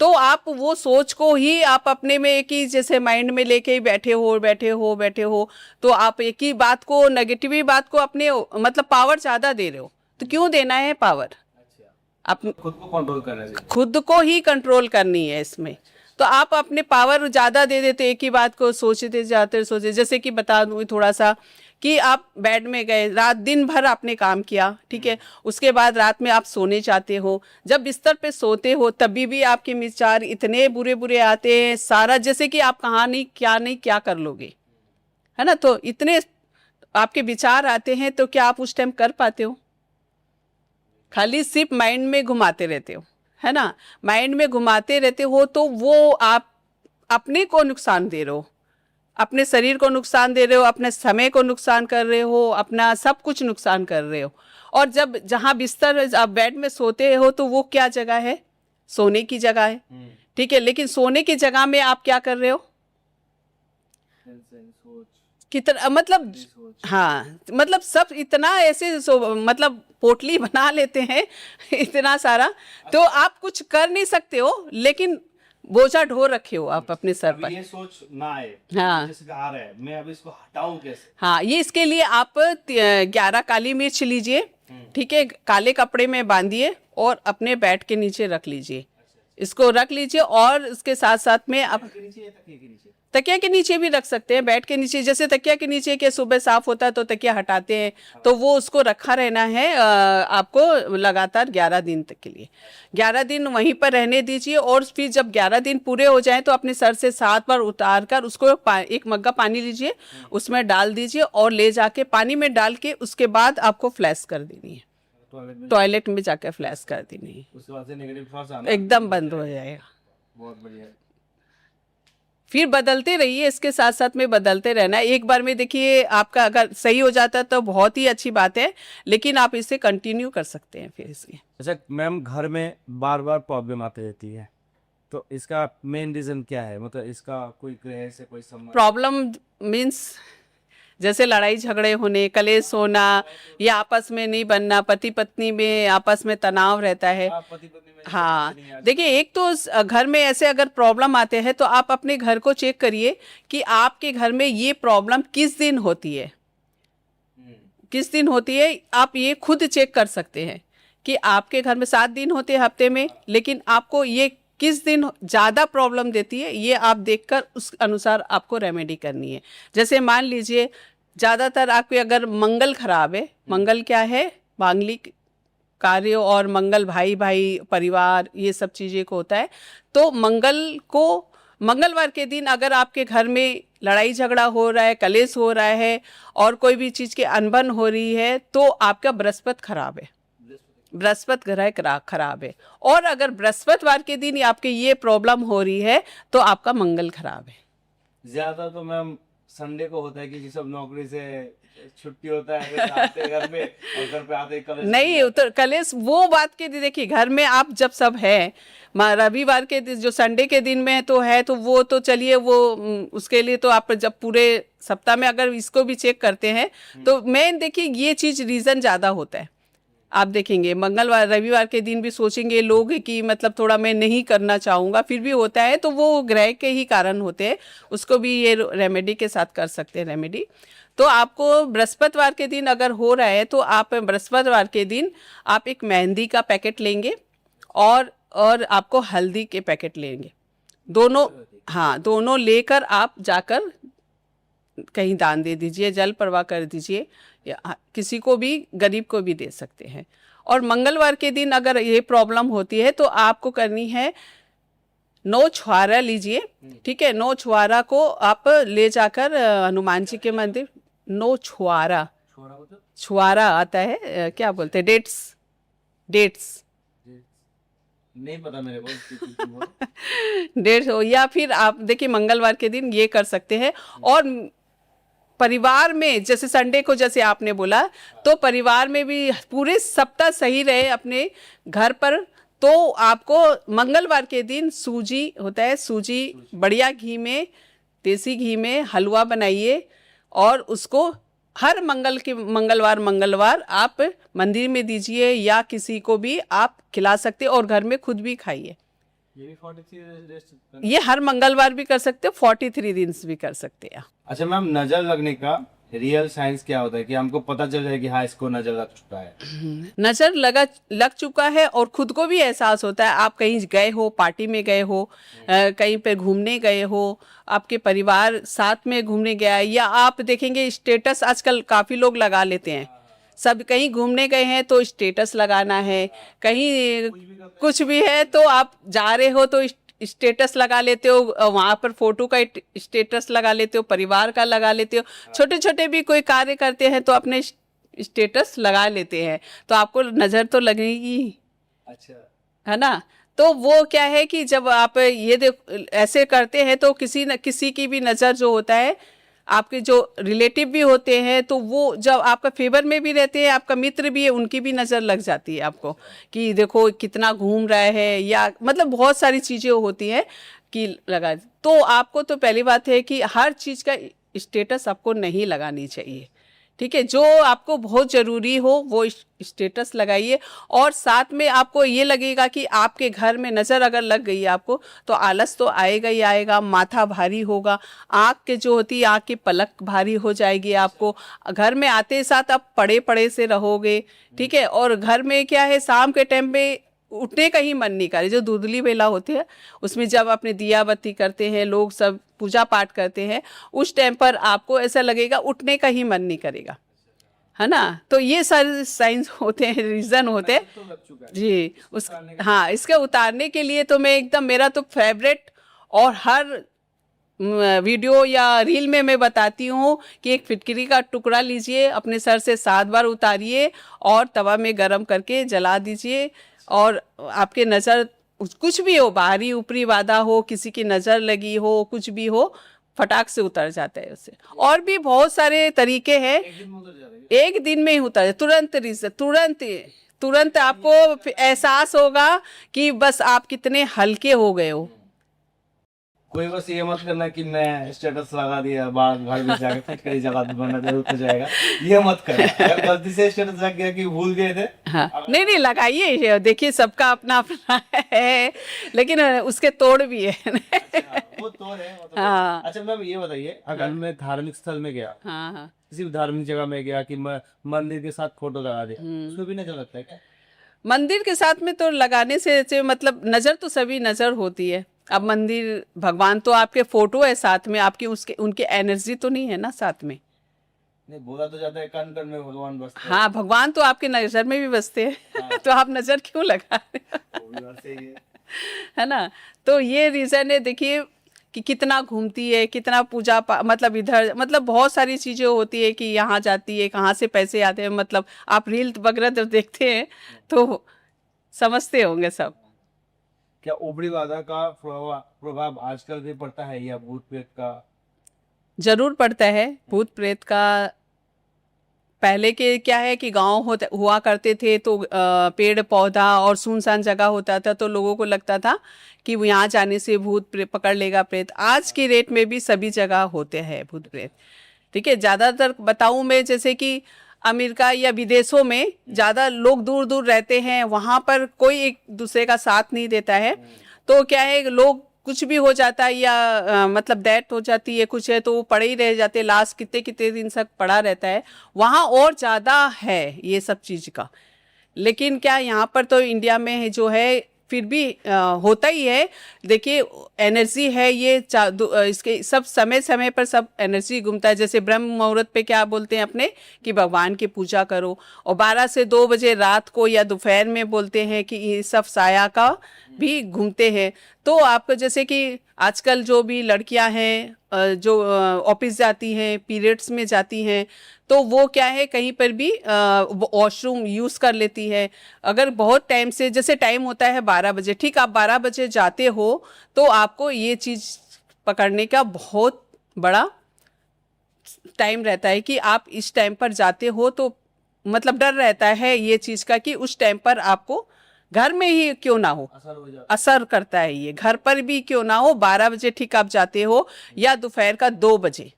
तो आप वो सोच को ही आप अपने में एक ही जैसे माइंड में लेके ही बैठे हो, तो आप एक ही बात को, नेगेटिव बात को अपने मतलब पावर ज्यादा दे रहे हो। तो क्यों देना है पावर? आप खुद को कंट्रोल करना चाहिए। खुद को ही कंट्रोल करनी है इसमें। तो आप अपने पावर ज़्यादा दे देते, एक ही बात को सोचते जाते सोचते। जैसे कि बता दूँ थोड़ा सा कि आप बेड में गए, रात दिन भर आपने काम किया, ठीक है। उसके बाद रात में आप सोने चाहते हो, जब बिस्तर पे सोते हो तभी भी आपके विचार इतने बुरे बुरे आते हैं, सारा जैसे कि आप कहाँ नहीं क्या कर लोगे, है ना। तो इतने आपके विचार आते हैं, तो क्या आप उस टाइम कर पाते हो? खाली सिर्फ माइंड में घुमाते रहते हो, है ना। माइंड में घुमाते रहते हो तो वो आप अपने को नुकसान दे रहे हो, अपने शरीर को नुकसान दे रहे हो, अपने समय को नुकसान कर रहे हो, अपना सब कुछ नुकसान कर रहे हो। और जब जहाँ बिस्तर आप बेड में सोते हो तो वो क्या जगह है? सोने की जगह है, ठीक है। लेकिन सोने की जगह में आप क्या कर रहे हो? कितना मतलब, हाँ मतलब सब इतना ऐसे मतलब पोटली बना लेते हैं इतना सारा, तो आप कुछ कर नहीं सकते हो, लेकिन बोझा ढो रखे हो आप अपने सर पर। ये सोच ना आए, हाँ जैसे आ रहा है, मैं अब इसको हटाऊं कैसे? हाँ, ये इसके लिए आप 11 काली मिर्च लीजिए, ठीक है, काले कपड़े में बांधिए और अपने बेड के नीचे रख लीजिए। इसको रख लीजिए और इसके साथ साथ में आप तकिया के नीचे भी रख सकते हैं, बेड के नीचे। जैसे तकिया के नीचे के सुबह साफ होता है तो तकिया हटाते हैं, तो वो उसको रखा रहना है आपको लगातार 11 दिन तक के लिए। 11 दिन वहीं पर रहने दीजिए और फिर जब 11 दिन पूरे हो जाएं तो अपने सर से 7 बार उतार कर उसको एक मग्गा पानी लीजिए, उसमें डाल दीजिए और ले जाके पानी में डाल के उसके बाद आपको फ्लैश कर देनी है, टॉयलेट में जाकर फ्लैश कर देनी है, उसके बाद से नेगेटिव थॉट्स आना एकदम बंद हो जाएगा। बहुत बढ़िया। फिर बदलते रहिए, इसके साथ साथ में बदलते रहना। एक बार में देखिए आपका अगर सही हो जाता है तो बहुत ही अच्छी बात है, लेकिन आप इसे कंटिन्यू कर सकते हैं फिर इसके। अच्छा मैम, घर में बार बार प्रॉब्लम आती रहती है, तो इसका मेन रीजन क्या है? मतलब इसका कोई ग्रह से कोई संबंध? प्रॉब्लम मीन्स जैसे लड़ाई झगड़े होने, कलेश होना, या आपस में नहीं बनना, पति पत्नी में आपस में तनाव रहता है। पति पत्नी में हाँ देखिए, एक तो घर में ऐसे अगर प्रॉब्लम आते हैं तो आप अपने घर को चेक करिए कि आपके घर में ये प्रॉब्लम किस दिन होती है, किस दिन होती है। आप ये खुद चेक कर सकते हैं कि आपके घर में 7 दिन होते हैं हफ्ते में, लेकिन आपको ये किस दिन ज़्यादा प्रॉब्लम देती है, ये आप देखकर उस अनुसार आपको रेमेडी करनी है। जैसे मान लीजिए ज़्यादातर आपके अगर मंगल खराब है, मंगल क्या है? मांगलिक कार्य और मंगल भाई भाई परिवार ये सब चीज़ें को होता है। तो मंगलवार के दिन अगर आपके घर में लड़ाई झगड़ा हो रहा है, कलेश हो रहा है और कोई भी चीज़ की अनबन हो रही है, तो आपका बृहस्पति खराब है, बृहस्पति ग्रह खराब है। और अगर बृहस्पतिवार के दिन आपके ये प्रॉब्लम हो रही है तो आपका मंगल खराब है। ज्यादा तो मैम संडे को होता है कि सब नौकरी से छुट्टी होता है, फिर आते हैं घर में और घर पे आते ही कलेश नहीं उतर कलेश वो बात के देखिए, घर में आप जब सब है, रविवार के दिन जो संडे के दिन में तो है, तो वो तो चलिए वो उसके लिए तो आप जब पूरे सप्ताह में अगर इसको भी चेक करते हैं तो मेन देखिए ये चीज़ रीज़न ज़्यादा होता है। आप देखेंगे मंगलवार रविवार के दिन भी सोचेंगे लोग कि मतलब थोड़ा मैं नहीं करना चाहूँगा, फिर भी होता है, तो वो ग्रह के ही कारण होते हैं। उसको भी ये रेमेडी के साथ कर सकते हैं रेमेडी। तो आपको बृहस्पतिवार के दिन अगर हो रहा है तो आप बृहस्पतिवार के दिन आप एक मेहंदी का पैकेट लेंगे और आपको हल्दी के पैकेट लेंगे, दोनों, हाँ दोनों लेकर आप जाकर कहीं दान दे दीजिए, जल प्रवाह कर दीजिए, या किसी को भी गरीब को भी दे सकते हैं। और मंगलवार के दिन अगर ये प्रॉब्लम होती है तो आपको करनी है 9 छुआरा लीजिए, ठीक है। 9 छुआरा को आप ले जाकर हनुमान जी के मंदिर, 9 छुआरा, छुआरा आता है क्या बोलते हैं, डेट्स नहीं पता मेरे को डेट्स हो, या फिर आप देखिए मंगलवार के दिन ये कर सकते हैं। और परिवार में जैसे संडे को जैसे आपने बोला, तो परिवार में भी पूरे सप्ताह सही रहे अपने घर पर, तो आपको मंगलवार के दिन सूजी होता है, सूजी बढ़िया घी में, देसी घी में हलवा बनाइए और उसको हर मंगलवार आप मंदिर में दीजिए या किसी को भी आप खिला सकते हैं और घर में खुद भी खाइए। ये भी 43 ये हर मंगलवार भी कर सकते हो, 43 दिन भी कर सकते हैं। अच्छा मैम, नजर लगने का रियल साइंस क्या होता है कि हमको पता चल जाए कि हाँ इसको नजर लग चुका है? नजर लग चुका है और खुद को भी एहसास होता है। आप कहीं गए हो, पार्टी में गए हो, कहीं पे घूमने गए हो, आपके परिवार साथ में घूमने गया, या आप देखेंगे स्टेटस आजकल काफ़ी लोग लगा लेते हैं, सब कहीं घूमने गए हैं तो स्टेटस लगाना है, कहीं कुछ भी है तो आप जा रहे हो तो स्टेटस लगा लेते हो, वहाँ पर फोटो का स्टेटस लगा लेते हो, परिवार का लगा लेते हो, छोटे छोटे भी कोई कार्य करते हैं तो अपने स्टेटस लगा लेते हैं, तो आपको नज़र तो लगेगी, अच्छा है ना। तो वो क्या है कि जब आप ये ऐसे करते हैं तो किसी न किसी की भी नज़र जो होता है, आपके जो रिलेटिव भी होते हैं, तो वो जब आपका फेवर में भी रहते हैं, आपका मित्र भी है, उनकी भी नज़र लग जाती है आपको कि देखो कितना घूम रहा है, या मतलब बहुत सारी चीज़ें होती हैं कि लगा। तो आपको तो पहली बात है कि हर चीज़ का स्टेटस आपको नहीं लगानी चाहिए, ठीक है। जो आपको बहुत ज़रूरी हो वो स्टेटस लगाइए, और साथ में आपको ये लगेगा कि आपके घर में नज़र अगर लग गई आपको, तो आलस तो आएगा ही आएगा, माथा भारी होगा, आँख के जो होती है आँख की पलक भारी हो जाएगी आपको, घर में आते साथ आप पड़े पड़े से रहोगे, ठीक है। और घर में क्या है, शाम के टाइम पे उठने का ही मन नहीं करे, जो धुंधली बेला होती है उसमें जब अपने दिया बत्ती करते हैं लोग, सब पूजा पाठ करते हैं, उस टाइम पर आपको ऐसा लगेगा उठने का ही मन नहीं करेगा, है ना। तो ये सारे साइंस होते हैं, रीज़न होते हैं तो लग चुका है जी। उस हाँ, इसके उतारने के लिए तो मैं एकदम, मेरा तो फेवरेट, और हर वीडियो या रील में मैं बताती हूँ कि एक फिटकरी का टुकड़ा लीजिए, अपने सर से 7 बार उतारिए और तवा में गरम करके जला दीजिए, और आपके नज़र कुछ भी हो, बाहरी ऊपरी बाधा हो, किसी की नज़र लगी हो, कुछ भी हो, फटाक से उतर जाता है उससे। और भी बहुत सारे तरीके हैं, एक दिन में उतर जाएगा। एक दिन में ही उतर जाए, तुरंत आपको एहसास होगा कि बस आप कितने हल्के हो गए हो। कोई बस ये मत करना कि मैं स्टेटस लगा दिया, बाद घर में जाके फिटकरी जगह बना दे उतर जाएगा, ये मत करना। अगर गलती से स्टेटस लग गया कि भूल गए थे, हाँ, नहीं लगाइए, देखिए सबका अपना अपना है, लेकिन उसके तोड़ भी है। अच्छा, वो तो है मतलब। हाँ। अच्छा मैम ये बताइए, अगर मैं धार्मिक स्थल में गया, हाँ हाँ, किसी भी धार्मिक जगह में गया कि मैं मंदिर के साथ फोटो लगा दिया, उसमें भी नहीं अच्छा लगता है क्या? मंदिर के साथ में तो लगाने से मतलब नज़र तो सभी नज़र होती है। अब मंदिर, भगवान तो आपके फोटो है साथ में, आपकी उसके उनकी एनर्जी तो नहीं है ना साथ में। नहीं, बोला तो जाता है कण कण में भगवान बसते हैं। हाँ, भगवान तो आपके नज़र में भी बसते हैं। तो आप नज़र क्यों लगा रहे हो? वो भी बात सही है। है ना। तो ये रीज़न है, देखिए कि कितना घूमती है, कितना मतलब इधर, मतलब बहुत सारी चीज़ें होती है कि यहाँ जाती है, कहाँ से पैसे आते हैं, मतलब आप रील वगैरह जब देखते हैं तो समझते होंगे सब। क्या ऊपरी बाधा का प्रभाव आजकल भी पड़ता है, या भूत प्रेत का? जरूर पड़ता है भूत प्रेत का। पहले के क्या है कि गांव हुआ करते थे, तो पेड़ पौधा और सुनसान जगह होता था, तो लोगों को लगता था कि वो यहाँ जाने से भूत पकड़ लेगा प्रेत। आज की रेट में भी सभी जगह होते हैं भूत प्रेत, ठीक है। ज़्यादातर बताऊँ मैं, जैसे कि अमेरिका या विदेशों में ज़्यादा लोग दूर दूर रहते हैं, वहाँ पर कोई एक दूसरे का साथ नहीं देता है, तो क्या है, लोग कुछ भी हो जाता है या मतलब डेथ हो जाती है कुछ है, तो वो पड़े ही रह जाते, लाश कितने कितने दिन तक पड़ा रहता है। वहाँ और ज़्यादा है ये सब चीज़ का, लेकिन क्या यहाँ पर तो इंडिया में है जो है, फिर भी होता ही है। देखिए एनर्जी है ये, इसके सब समय समय पर सब एनर्जी घूमता है। जैसे ब्रह्म मुहूर्त पे क्या बोलते हैं अपने कि भगवान की पूजा करो, और 12 से 2 बजे रात को या दोपहर में बोलते हैं कि ये सब साया का भी घूमते हैं। तो आपको जैसे कि आजकल जो भी लड़कियां हैं जो ऑफिस जाती हैं, पीरियड्स में जाती हैं, तो वो क्या है कहीं पर भी वॉशरूम यूज़ कर लेती है। अगर बहुत टाइम से, जैसे टाइम होता है 12 बजे, ठीक, आप 12 बजे जाते हो तो आपको ये चीज़ पकड़ने का बहुत बड़ा टाइम रहता है कि आप इस टाइम पर जाते हो, तो मतलब डर रहता है ये चीज़ का कि उस टाइम पर आपको घर में ही क्यों ना हो, असर हो जाता असर करता है ये, घर पर भी क्यों ना हो। 12 बजे ठीक आप जाते हो, या दोपहर का 2 बजे, है,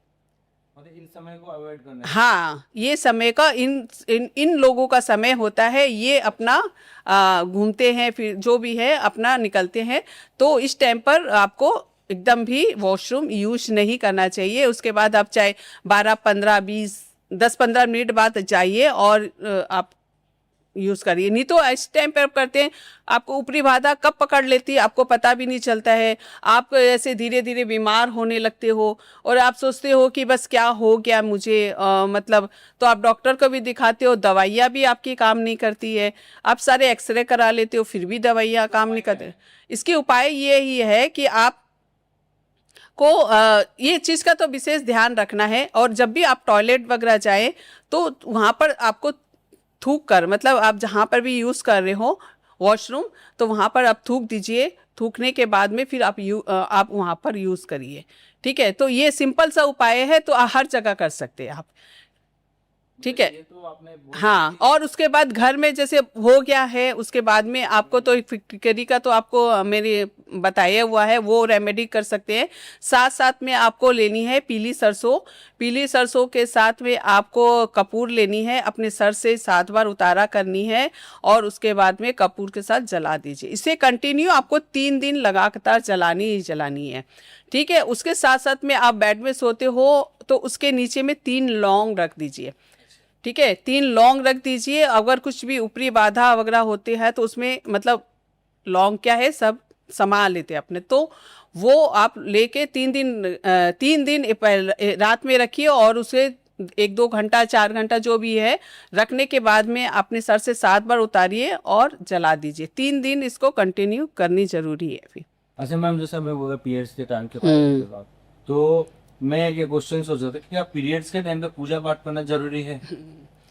मतलब इन समय को अवॉइड करना है। हाँ, ये समय का इन लोगों का समय होता है, ये अपना घूमते हैं, फिर जो भी है अपना निकलते हैं। तो इस टाइम पर आपको एकदम भी वॉशरूम यूज नहीं करना चाहिए। उसके बाद आप चाहे 12, 15, 20, 10-15 मिनट बाद जाइए और आप यूज़ करिए। नहीं तो इस टाइम पर आप करते हैं, आपको ऊपरी बाधा कब पकड़ लेती है आपको पता भी नहीं चलता है। आप ऐसे धीरे धीरे बीमार होने लगते हो और आप सोचते हो कि बस क्या हो गया मुझे, मतलब तो आप डॉक्टर को भी दिखाते हो, दवाइयाँ भी आपकी काम नहीं करती है। आप सारे एक्सरे करा लेते हो, फिर भी दवाइयाँ काम नहीं करते। इसके उपाय ये ही है कि आप को ये चीज़ का तो विशेष ध्यान रखना है। और जब भी आप टॉयलेट वगैरह जाए तो वहाँ पर आपको थूक कर, मतलब आप जहाँ पर भी यूज़ कर रहे हो वॉशरूम, तो वहाँ पर आप थूक दीजिए। थूकने के बाद में फिर आप वहाँ पर यूज़ करिए। ठीक है, तो ये सिंपल सा उपाय है, तो हर जगह कर सकते हैं आप। ठीक है, ये तो आपने बहुत हाँ। और उसके बाद घर में जैसे हो गया है, उसके बाद में आपको तो फिटकरी का तो आपको मेरे बताया हुआ है, वो रेमेडी कर सकते हैं। साथ साथ में आपको लेनी है पीली सरसों। पीली सरसों के साथ में आपको कपूर लेनी है, अपने सर से 7 बार उतारा करनी है और उसके बाद में कपूर के साथ जला दीजिए। इसे कंटिन्यू आपको 3 दिन लगातार जलानी ही जलानी है। ठीक है, उसके साथ साथ में आप बेड में सोते हो तो उसके नीचे में 3 लौंग रख दीजिए। ठीक है, 3 लौंग रख दीजिए। अगर कुछ भी ऊपरी बाधा वगैरह होती है तो उसमें मतलब लौंग क्या है, सब समा लेते हैं अपने, तो वो आप लेके 3 दिन रात में रखिए और उसे 1-2 घंटा 4 घंटा जो भी है रखने के बाद में अपने सर से 7 बार उतारिए और जला दीजिए। 3 दिन इसको कंटिन्यू करनी जरूरी है। फिर अच्छा मैम, जैसे मैं बोला पीरियड्स के टाइम के बात, तो मैं ये क्वेश्चन सोच रहा था कि क्या पीरियड्स के टाइम पे पूजा पाठ करना जरूरी है?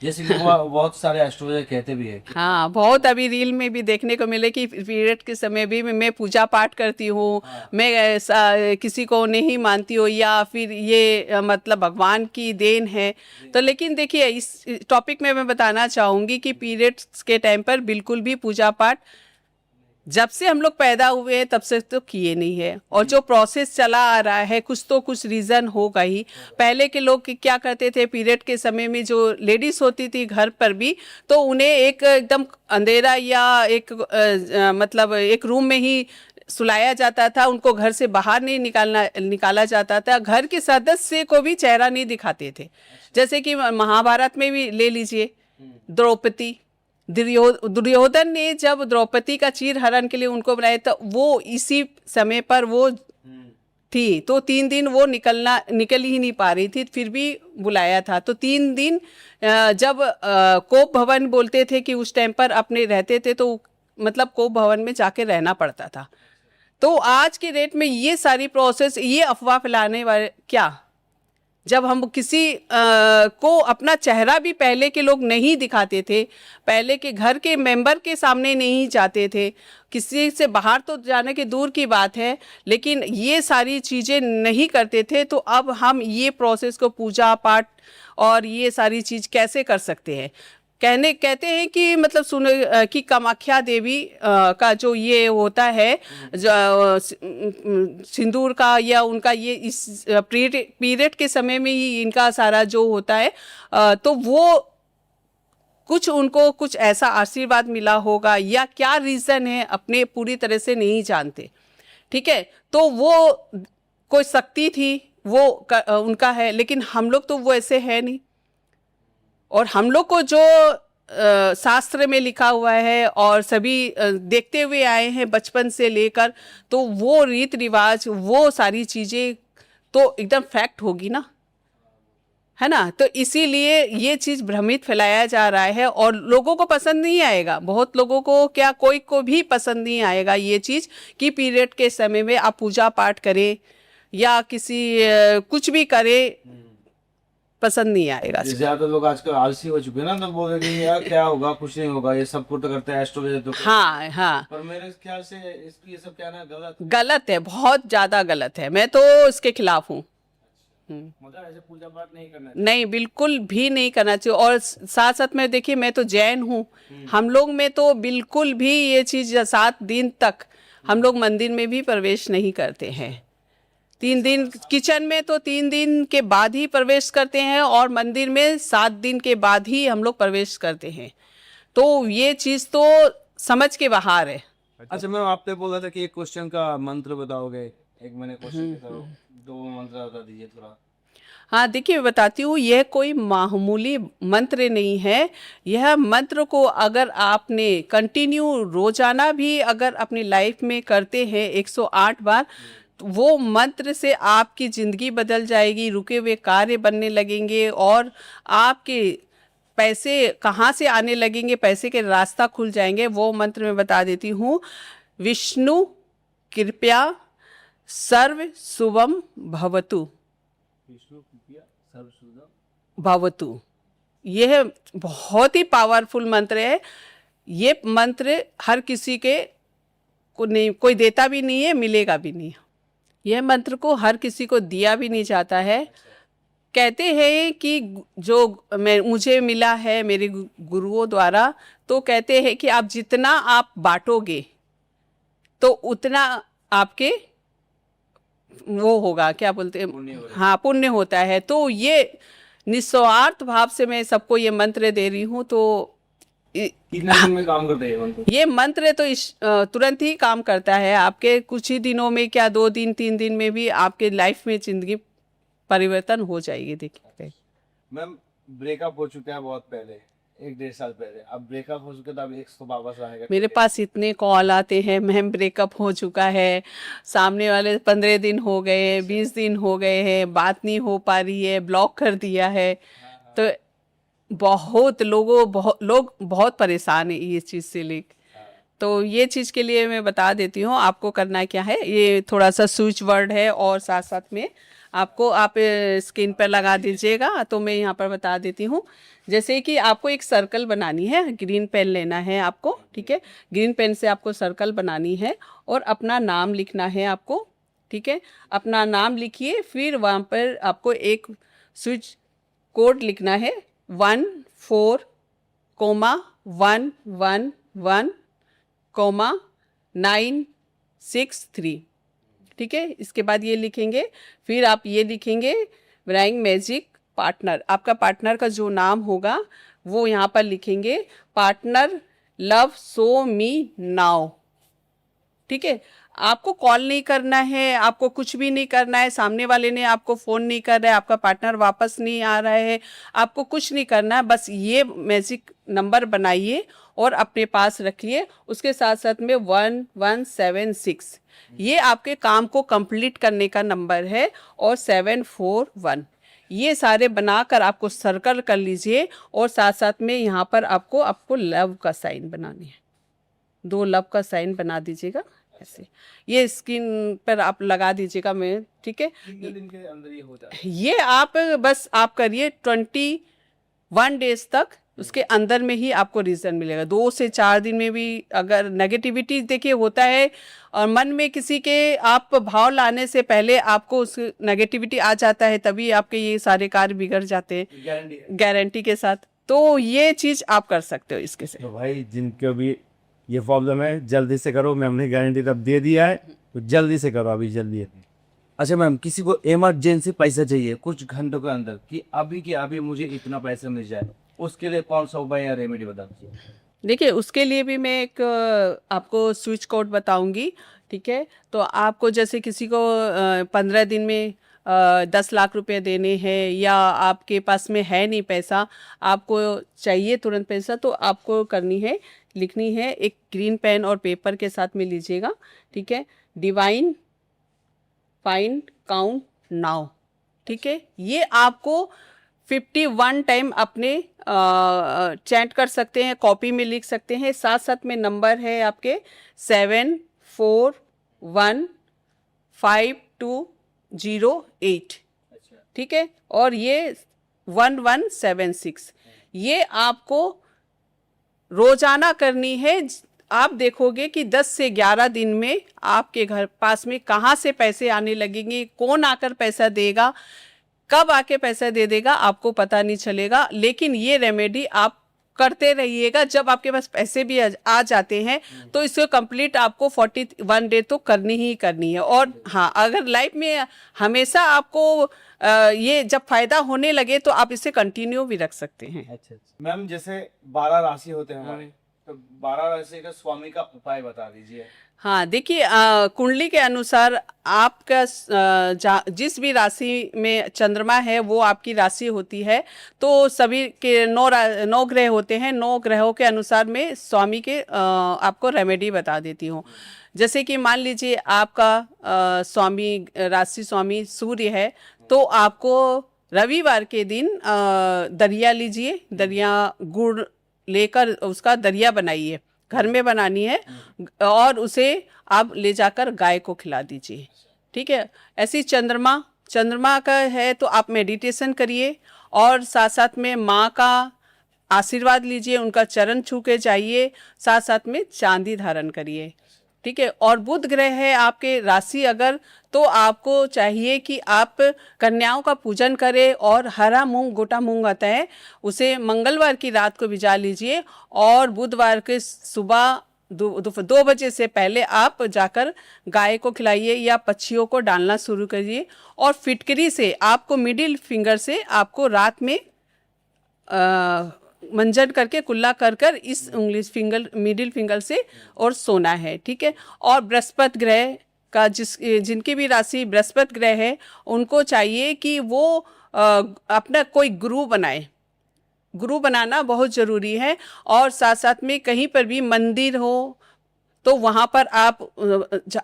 जैसे कि वो बहुत सारे एस्ट्रोलॉजर कहते भी है कि हाँ, बहुत अभी रील में भी देखने को मिले कि पीरियड के समय भी मैं पूजा पाठ करती हूँ। मैं किसी को नहीं मानती हूँ या फिर ये मतलब भगवान की देन है। तो लेकिन देखिए, इस टॉपिक में मैं बताना चाहूँगी कि पीरियड्स के टाइम पर बिल्कुल भी पूजा पाठ जब से हम लोग पैदा हुए हैं तब से तो किए नहीं है, और जो प्रोसेस चला आ रहा है कुछ रीज़न होगा ही। पहले के लोग क्या करते थे, पीरियड के समय में जो लेडीज होती थी घर पर भी, तो उन्हें एक एकदम अंधेरा या एक मतलब एक रूम में ही सुलाया जाता था। उनको घर से बाहर नहीं निकाला जाता था। घर के सदस्य को भी चेहरा नहीं दिखाते थे। जैसे कि महाभारत में भी ले लीजिए, द्रौपदी, दुर्योधन ने जब द्रौपदी का चीर हरण के लिए उनको बनाया तो वो इसी समय पर वो थी, तो 3 दिन वो निकल ही नहीं पा रही थी, फिर भी बुलाया था। तो 3 दिन जब कोप भवन बोलते थे कि उस टाइम पर अपने रहते थे, तो मतलब कोप भवन में जाके रहना पड़ता था। तो आज के डेट में ये सारी प्रोसेस, ये अफवाह फैलाने वाले क्या, जब हम किसी को अपना चेहरा भी पहले के लोग नहीं दिखाते थे, पहले के घर के मेंबर के सामने नहीं जाते थे, किसी से बाहर तो जाने की दूर की बात है, लेकिन ये सारी चीज़ें नहीं करते थे। तो अब हम ये प्रोसेस को, पूजा पाठ और ये सारी चीज़ कैसे कर सकते हैं? कहते हैं कि मतलब सुने कि कामाख्या देवी का जो ये होता है, जो सिंदूर का या उनका ये इस पीरियड के समय में ही इनका सारा जो होता है, तो वो कुछ उनको कुछ ऐसा आशीर्वाद मिला होगा या क्या रीज़न है अपने पूरी तरह से नहीं जानते। ठीक है, तो वो कोई शक्ति थी, वो उनका है, लेकिन हम लोग तो वो ऐसे है नहीं। और हम लोग को जो शास्त्र में लिखा हुआ है और सभी देखते हुए आए हैं बचपन से लेकर, तो वो रीत रिवाज, वो सारी चीज़ें तो एकदम फैक्ट होगी ना, है ना। तो इसीलिए ये चीज़ भ्रमित फैलाया जा रहा है और लोगों को पसंद नहीं आएगा। बहुत लोगों को, क्या कोई को भी पसंद नहीं आएगा ये चीज़ कि पीरियड के समय में आप पूजा पाठ करें या किसी कुछ भी करें, पसंद नहीं आएगा। ज्यादा लोग आजकल आलसी हो चुके हैं ना, तो बोल रहे कि यार क्या होगा, कुछ नहीं होगा, ये सब कुछ तो करते हैं एस्ट्रोलॉजर तो। हाँ हाँ, पर मेरे ख्याल से ये सब क्या ना गलत है, बहुत ज़्यादा गलत है। मैं तो इसके खिलाफ हूँ। मतलब ऐसे पूजा पाठ नहीं करना नहीं, बिल्कुल भी नहीं करना चाहिए। और साथ साथ में देखिए, मैं तो जैन हूँ, हम लोग में तो बिल्कुल भी ये चीज़ 7 दिन तक हम लोग मंदिर में भी प्रवेश नहीं करते हैं। 3 दिन किचन में तो 3 दिन के बाद ही प्रवेश करते हैं और मंदिर में 7 दिन के बाद ही हम लोग प्रवेश करते हैं। तो ये चीज़ तो समझ के बाहर है। अच्छा मैम, आपने बोला था कि एक क्वेश्चन का मंत्र बताओगे। एक मैंने क्वेश्चन की तरह 2 मंत्र बता दीजिए थोड़ा। हाँ देखिए, मैं बताती हूँ, यह कोई मामूली मंत्र नहीं है। यह मंत्र को अगर आपने कंटिन्यू रोजाना भी अगर अपनी लाइफ में करते हैं 108 बार, तो वो मंत्र से आपकी ज़िंदगी बदल जाएगी, रुके हुए कार्य बनने लगेंगे और आपके पैसे कहाँ से आने लगेंगे, पैसे के रास्ता खुल जाएंगे। वो मंत्र मैं बता देती हूँ। विष्णु कृपया सर्व शुभम भवतु भवतु। यह बहुत ही पावरफुल मंत्र है। ये मंत्र हर किसी के को नहीं, कोई देता भी नहीं है, मिलेगा भी नहीं। यह मंत्र को हर किसी को दिया भी नहीं जाता है। कहते हैं कि जो मुझे मिला है मेरे गुरुओं द्वारा, तो कहते हैं कि आप जितना आप बांटोगे तो उतना आपके वो होगा, क्या बोलते हैं, हाँ, पुण्य होता है। तो ये निस्वार्थ भाव से मैं सबको ये मंत्र दे रही हूँ। तो कितने दिन में काम करते हैं ये मंत्र तो तुरंत ही काम करता है आपके, कुछ ही दिनों में, क्या 2 दिन 3 दिन में भी आपके लाइफ में जिंदगी परिवर्तन हो जाएगी। देखिए मैम, ब्रेकअप हो चुका है बहुत पहले, 1-1.5 साल पहले, अब ब्रेकअप हो चुका है तो अब एक्स को वापस आएगा। मेरे पास इतने कॉल आते हैं, मैम ब्रेकअप हो चुका है, सामने वाले 15 दिन हो गए, 20 दिन हो गए हैं, बात नहीं हो पा रही है, ब्लॉक कर दिया है। तो बहुत लोग बहुत परेशान है ये चीज़ से लेकर। तो ये चीज़ के लिए मैं बता देती हूँ आपको करना क्या है। ये थोड़ा सा स्विच वर्ड है और साथ साथ में आपको आप स्क्रीन पर लगा दीजिएगा, तो मैं यहाँ पर बता देती हूँ। जैसे कि आपको एक सर्कल बनानी है, ग्रीन पेन लेना है आपको, ठीक है। ग्रीन पेन से आपको सर्कल बनानी है और अपना नाम लिखना है आपको, ठीक है। अपना नाम लिखिए, फिर वहाँ पर आपको एक स्विच कोड लिखना है 14,111,963, ठीक है। इसके बाद ये लिखेंगे, फिर आप ये लिखेंगे ब्राइंग मैजिक पार्टनर। आपका पार्टनर का जो नाम होगा वो यहाँ पर लिखेंगे, partner love so me now, ठीक है। आपको कॉल नहीं करना है, आपको कुछ भी नहीं करना है, सामने वाले ने आपको फ़ोन नहीं कर रहा है, आपका पार्टनर वापस नहीं आ रहा है, आपको कुछ नहीं करना है। बस ये मैजिक नंबर बनाइए और अपने पास रखिए। उसके साथ साथ में 1176, ये आपके काम को कंप्लीट करने का नंबर है, और 741, ये सारे बनाकर आपको सर्कल कर लीजिए। और साथ साथ में यहाँ पर आपको लव का साइन बनानी है, 2 लव का साइन बना दीजिएगा ऐसे। ये स्क्रीन पर आप लगा दीजिएगा, मैं, ठीक है। कितने दिन के अंदर ये हो जाता है? ये आप बस आप करिए 21 डेज तक, उसके अंदर में ही आपको रिजल्ट मिलेगा। 2 से 4 दिन में भी अगर नेगेटिविटी देखिए होता है, और मन में किसी के आप भाव लाने से पहले आपको उस नेगेटिविटी आ जाता है, तभी आपके ये सारे कार्य बिगड़ जाते हैं, गारंटी के साथ। तो ये चीज़ आप कर सकते हो इसके से। तो भाई जिनको भी ये प्रॉब्लम है जल्दी से करो, मैं हमने गारंटी तब दे दिया है, तो जल्दी से करो, अभी जल्दी। अच्छा मैम, किसी को इमरजेंसी पैसा चाहिए कुछ घंटों के अंदर, कि अभी के अभी मुझे इतना पैसा मिल जाए, उसके लिए कौन सा उपाय या रेमेडी बता दीजिए। देखिए, उसके लिए भी मैं एक आपको स्विच कोड बताऊंगी, ठीक है। तो आपको जैसे किसी को 15 दिन में 10 लाख रुपए देने हैं, या आपके पास में है नहीं पैसा, आपको चाहिए तुरंत पैसा, तो आपको करनी है, लिखनी है, एक ग्रीन पेन और पेपर के साथ में लीजिएगा, ठीक है। डिवाइन फाइंड काउंट नाउ, ठीक है। ये आपको 51 टाइम अपने चैट कर सकते हैं, कॉपी में लिख सकते हैं। साथ साथ में नंबर है आपके 741528, ठीक है। और ये 1176, ये आपको रोजाना करनी है। आप देखोगे कि 10 से 11 दिन में आपके घर पास में कहाँ से पैसे आने लगेंगे, कौन आकर पैसा देगा, कब आके पैसा दे देगा, आपको पता नहीं चलेगा। लेकिन ये रेमेडी आप करते रहिएगा। जब आपके पास पैसे भी आ जाते हैं तो इसको कंप्लीट आपको 41 डे तो करनी ही करनी है। और हाँ, अगर लाइफ में हमेशा आपको ये जब फायदा होने लगे तो आप इसे कंटिन्यू भी रख सकते हैं। अच्छा। मैम, जैसे 12 राशि होते हैं हमारे, तो 12 राशि का स्वामी का उपाय बता दीजिए। हाँ, देखिए, कुंडली के अनुसार आपका जिस भी राशि में चंद्रमा है वो आपकी राशि होती है। तो सभी के 9 ग्रह होते हैं, 9 ग्रहों के अनुसार मैं स्वामी के आपको रेमेडी बता देती हूँ। जैसे कि मान लीजिए आपका स्वामी, राशि स्वामी सूर्य है, तो आपको रविवार के दिन दरिया लीजिए, दरिया गुड़ लेकर उसका दरिया बनाइए, घर में बनानी है, और उसे आप ले जाकर गाय को खिला दीजिए, ठीक है। ऐसी चंद्रमा का है तो आप मेडिटेशन करिए, और साथ साथ में माँ का आशीर्वाद लीजिए, उनका चरण छू के जाइए, साथ साथ में चांदी धारण करिए, ठीक है। और बुध ग्रह है आपके राशि अगर, तो आपको चाहिए कि आप कन्याओं का पूजन करें और हरा मूंग, गोटा मूंग आता है, उसे मंगलवार की रात को भिजा लीजिए और बुधवार के सुबह 2 बजे से पहले आप जाकर गाय को खिलाइए या पक्षियों को डालना शुरू करिए। और फिटकरी से आपको मिडिल फिंगर से आपको रात में मंजन करके कुल्ला कर कर इस उंगली फिंगर, मिडिल फिंगर से और सोना है, ठीक है। और बृहस्पति ग्रह का जिनकी भी राशि बृहस्पति ग्रह है, उनको चाहिए कि वो अपना कोई गुरु बनाए। गुरु बनाना बहुत ज़रूरी है। और साथ साथ में कहीं पर भी मंदिर हो तो वहाँ पर आप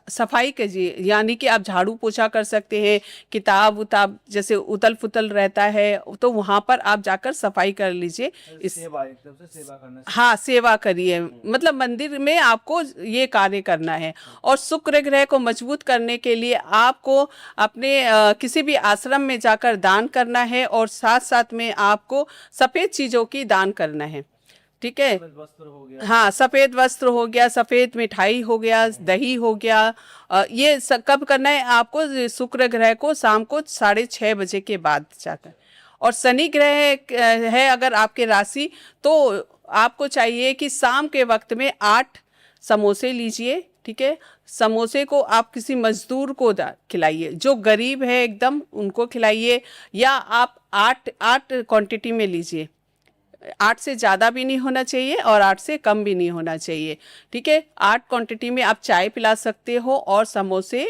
सफाई कीजिए, यानी कि आप झाड़ू पोछा कर सकते हैं। किताब उताब जैसे उतल फुतल रहता है तो वहाँ पर आप जाकर सफाई कर लीजिए। इस सेवा, एकदम से सेवा करना। हाँ, सेवा करिए, मतलब मंदिर में आपको ये कार्य करना है। और शुक्र ग्रह को मजबूत करने के लिए आपको अपने किसी भी आश्रम में जाकर दान करना है और साथ साथ में आपको सफ़ेद चीज़ों की दान करना है, ठीक है। वस्त्र हो गया, हाँ, सफ़ेद वस्त्र हो गया, सफ़ेद मिठाई हो गया, दही हो गया। ये कब करना है आपको? शुक्र ग्रह को शाम को 6:30 बजे के बाद जाकर। और शनि ग्रह है अगर आपके राशि, तो आपको चाहिए कि शाम के वक्त में 8 समोसे लीजिए, ठीक है। समोसे को आप किसी मजदूर को खिलाइए, जो गरीब है एकदम उनको खिलाइए, या आप 8 क्वांटिटी में लीजिए। 8 से ज़्यादा भी नहीं होना चाहिए और 8 से कम भी नहीं होना चाहिए, ठीक है। 8 क्वांटिटी में आप चाय पिला सकते हो और समोसे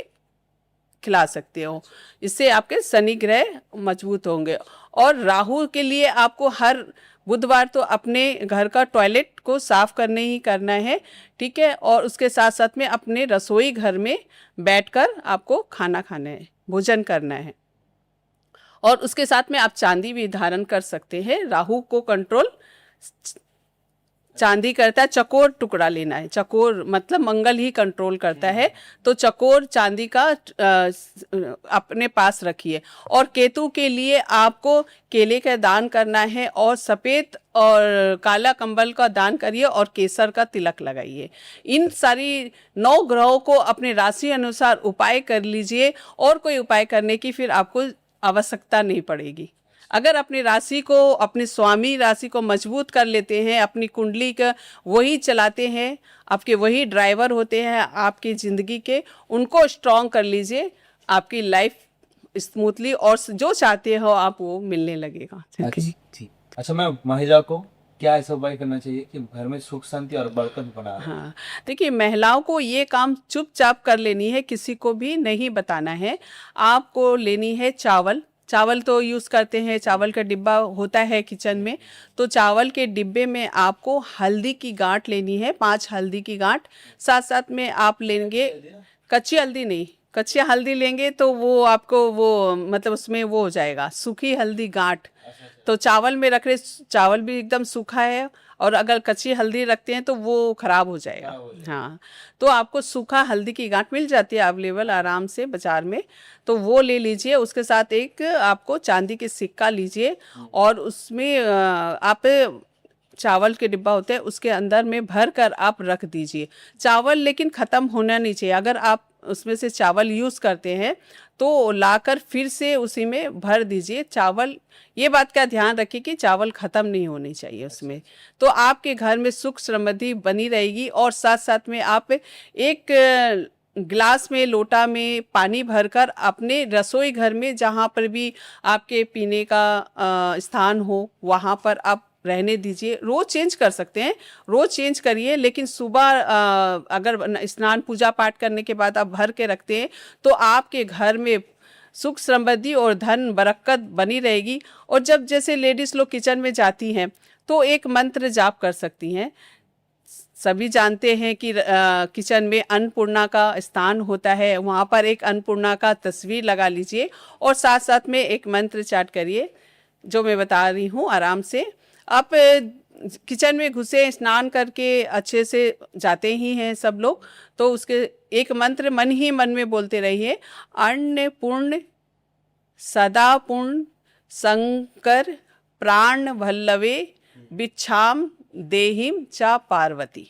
खिला सकते हो, इससे आपके शनि ग्रह मजबूत होंगे। और राहु के लिए आपको हर बुधवार तो अपने घर का टॉयलेट को साफ करने ही करना है, ठीक है। और उसके साथ साथ में अपने रसोई घर में बैठकर आपको खाना खाना है, भोजन करना है। और उसके साथ में आप चांदी भी धारण कर सकते हैं। राहु को कंट्रोल चांदी करता है। चकोर टुकड़ा लेना है, चकोर मतलब मंगल ही कंट्रोल करता है, तो चकोर चांदी का अपने पास रखिए। और केतु के लिए आपको केले का दान करना है और सफ़ेद और काला कंबल का दान करिए और केसर का तिलक लगाइए। इन सारी 9 ग्रहों को अपने राशि अनुसार उपाय कर लीजिए और कोई उपाय करने की फिर आपको आवश्यकता नहीं पड़ेगी। अगर अपनी राशि को, अपने स्वामी राशि को मजबूत कर लेते हैं, अपनी कुंडली का वही चलाते हैं, आपके वही ड्राइवर होते हैं आपकी ज़िंदगी के, उनको स्ट्रॉन्ग कर लीजिए, आपकी लाइफ स्मूथली और जो चाहते हो आप वो मिलने लगेगा। अच्छा, मैं महिला को क्या ऐसा उपाय करना चाहिए कि घर में सुख शांति और बरकत बना रहे? हाँ, देखिए महिलाओं को ये काम चुपचाप कर लेनी है, किसी को भी नहीं बताना है। आपको लेनी है चावल तो यूज़ करते हैं, चावल का डिब्बा होता है किचन में, तो चावल के डिब्बे में आपको हल्दी की गांठ लेनी है, 5 हल्दी की गांठ। साथ साथ में आप लेंगे कच्ची हल्दी नहीं, कच्ची हल्दी लेंगे तो वो आपको वो मतलब उसमें वो हो जाएगा, सूखी हल्दी गांठ। तो चावल में रख रहे, चावल भी एकदम सूखा है और अगर कच्ची हल्दी रखते हैं तो वो खराब हो जाएगा। हाँ, तो आपको सूखा हल्दी की गांठ मिल जाती है अवेलेबल आराम से बाजार में, तो वो ले लीजिए। उसके साथ एक आपको चांदी के सिक्का लीजिए और उसमें आप चावल के डिब्बा होते हैं उसके अंदर में भर कर आप रख दीजिए। चावल लेकिन ख़त्म होना नहीं चाहिए। अगर आप उसमें से चावल यूज़ करते हैं तो लाकर फिर से उसी में भर दीजिए चावल। ये बात का ध्यान रखिए कि चावल ख़त्म नहीं होनी चाहिए उसमें, तो आपके घर में सुख समृद्धि बनी रहेगी। और साथ साथ में आप एक गिलास में, लोटा में पानी भरकर अपने रसोई घर में जहाँ पर भी आपके पीने का स्थान हो वहाँ पर आप रहने दीजिए। रोज़ चेंज कर सकते हैं, रोज़ चेंज करिए, लेकिन सुबह अगर स्नान पूजा पाठ करने के बाद आप भर के रखते हैं तो आपके घर में सुख समृद्धि और धन बरकत बनी रहेगी। और जब जैसे लेडीज़ लोग किचन में जाती हैं तो एक मंत्र जाप कर सकती हैं। सभी जानते हैं कि किचन में अन्नपूर्णा का स्थान होता है, वहाँ पर एक अन्नपूर्णा का तस्वीर लगा लीजिए और साथ साथ में एक मंत्र चाट करिए जो मैं बता रही हूँ आराम से। आप किचन में घुसे, स्नान करके अच्छे से जाते ही हैं सब लोग, तो उसके एक मंत्र मन ही मन में बोलते रहिए, अन्नपूर्ण सदा पूर्ण शंकर प्राण वल्लवे बिच्छाम देहिम चा पार्वती।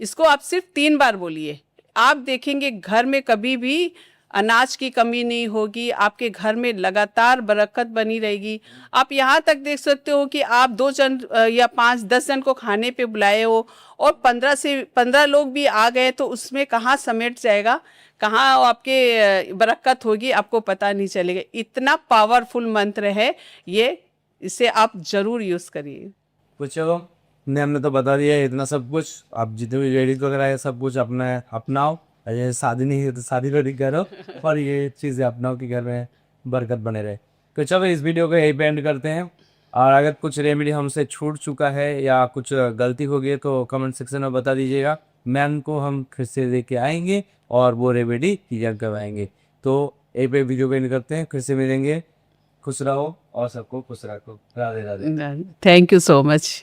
इसको आप सिर्फ 3 बार बोलिए, आप देखेंगे घर में कभी भी अनाज की कमी नहीं होगी, आपके घर में लगातार बरकत बनी रहेगी। आप यहाँ तक देख सकते हो कि आप 2 जन या 5-10 जन को खाने पे बुलाए हो और 15 लोग भी आ गए तो उसमें कहाँ समेट जाएगा, कहाँ आपके बरकत होगी, आपको पता नहीं चलेगा। इतना पावरफुल मंत्र है ये, इसे आप जरूर यूज करिए। कुछ हमने तो बता दिया है इतना सब कुछ। आप जितने भी लेडीज वगैरह है सब कुछ अपने अपनाओ। ये शादी नहीं है तो शादी तो नहीं करो, और ये चीज़ें अपनाओ कि घर में बरकत बने रहे। तो चलो इस वीडियो को यही पे एंड करते हैं। और अगर कुछ रेमेडी हमसे छूट चुका है या कुछ गलती हो गई है तो कमेंट सेक्शन में बता दीजिएगा, मैम को हम फिर से लेके आएंगे और वो रेमेडी क्लियर करवाएंगे। तो यही पे वीडियो को एंड करते हैं, फिर से मिलेंगे। खुश रहो और सबको खुश रखो। Radhe Radhe. Thank you so much.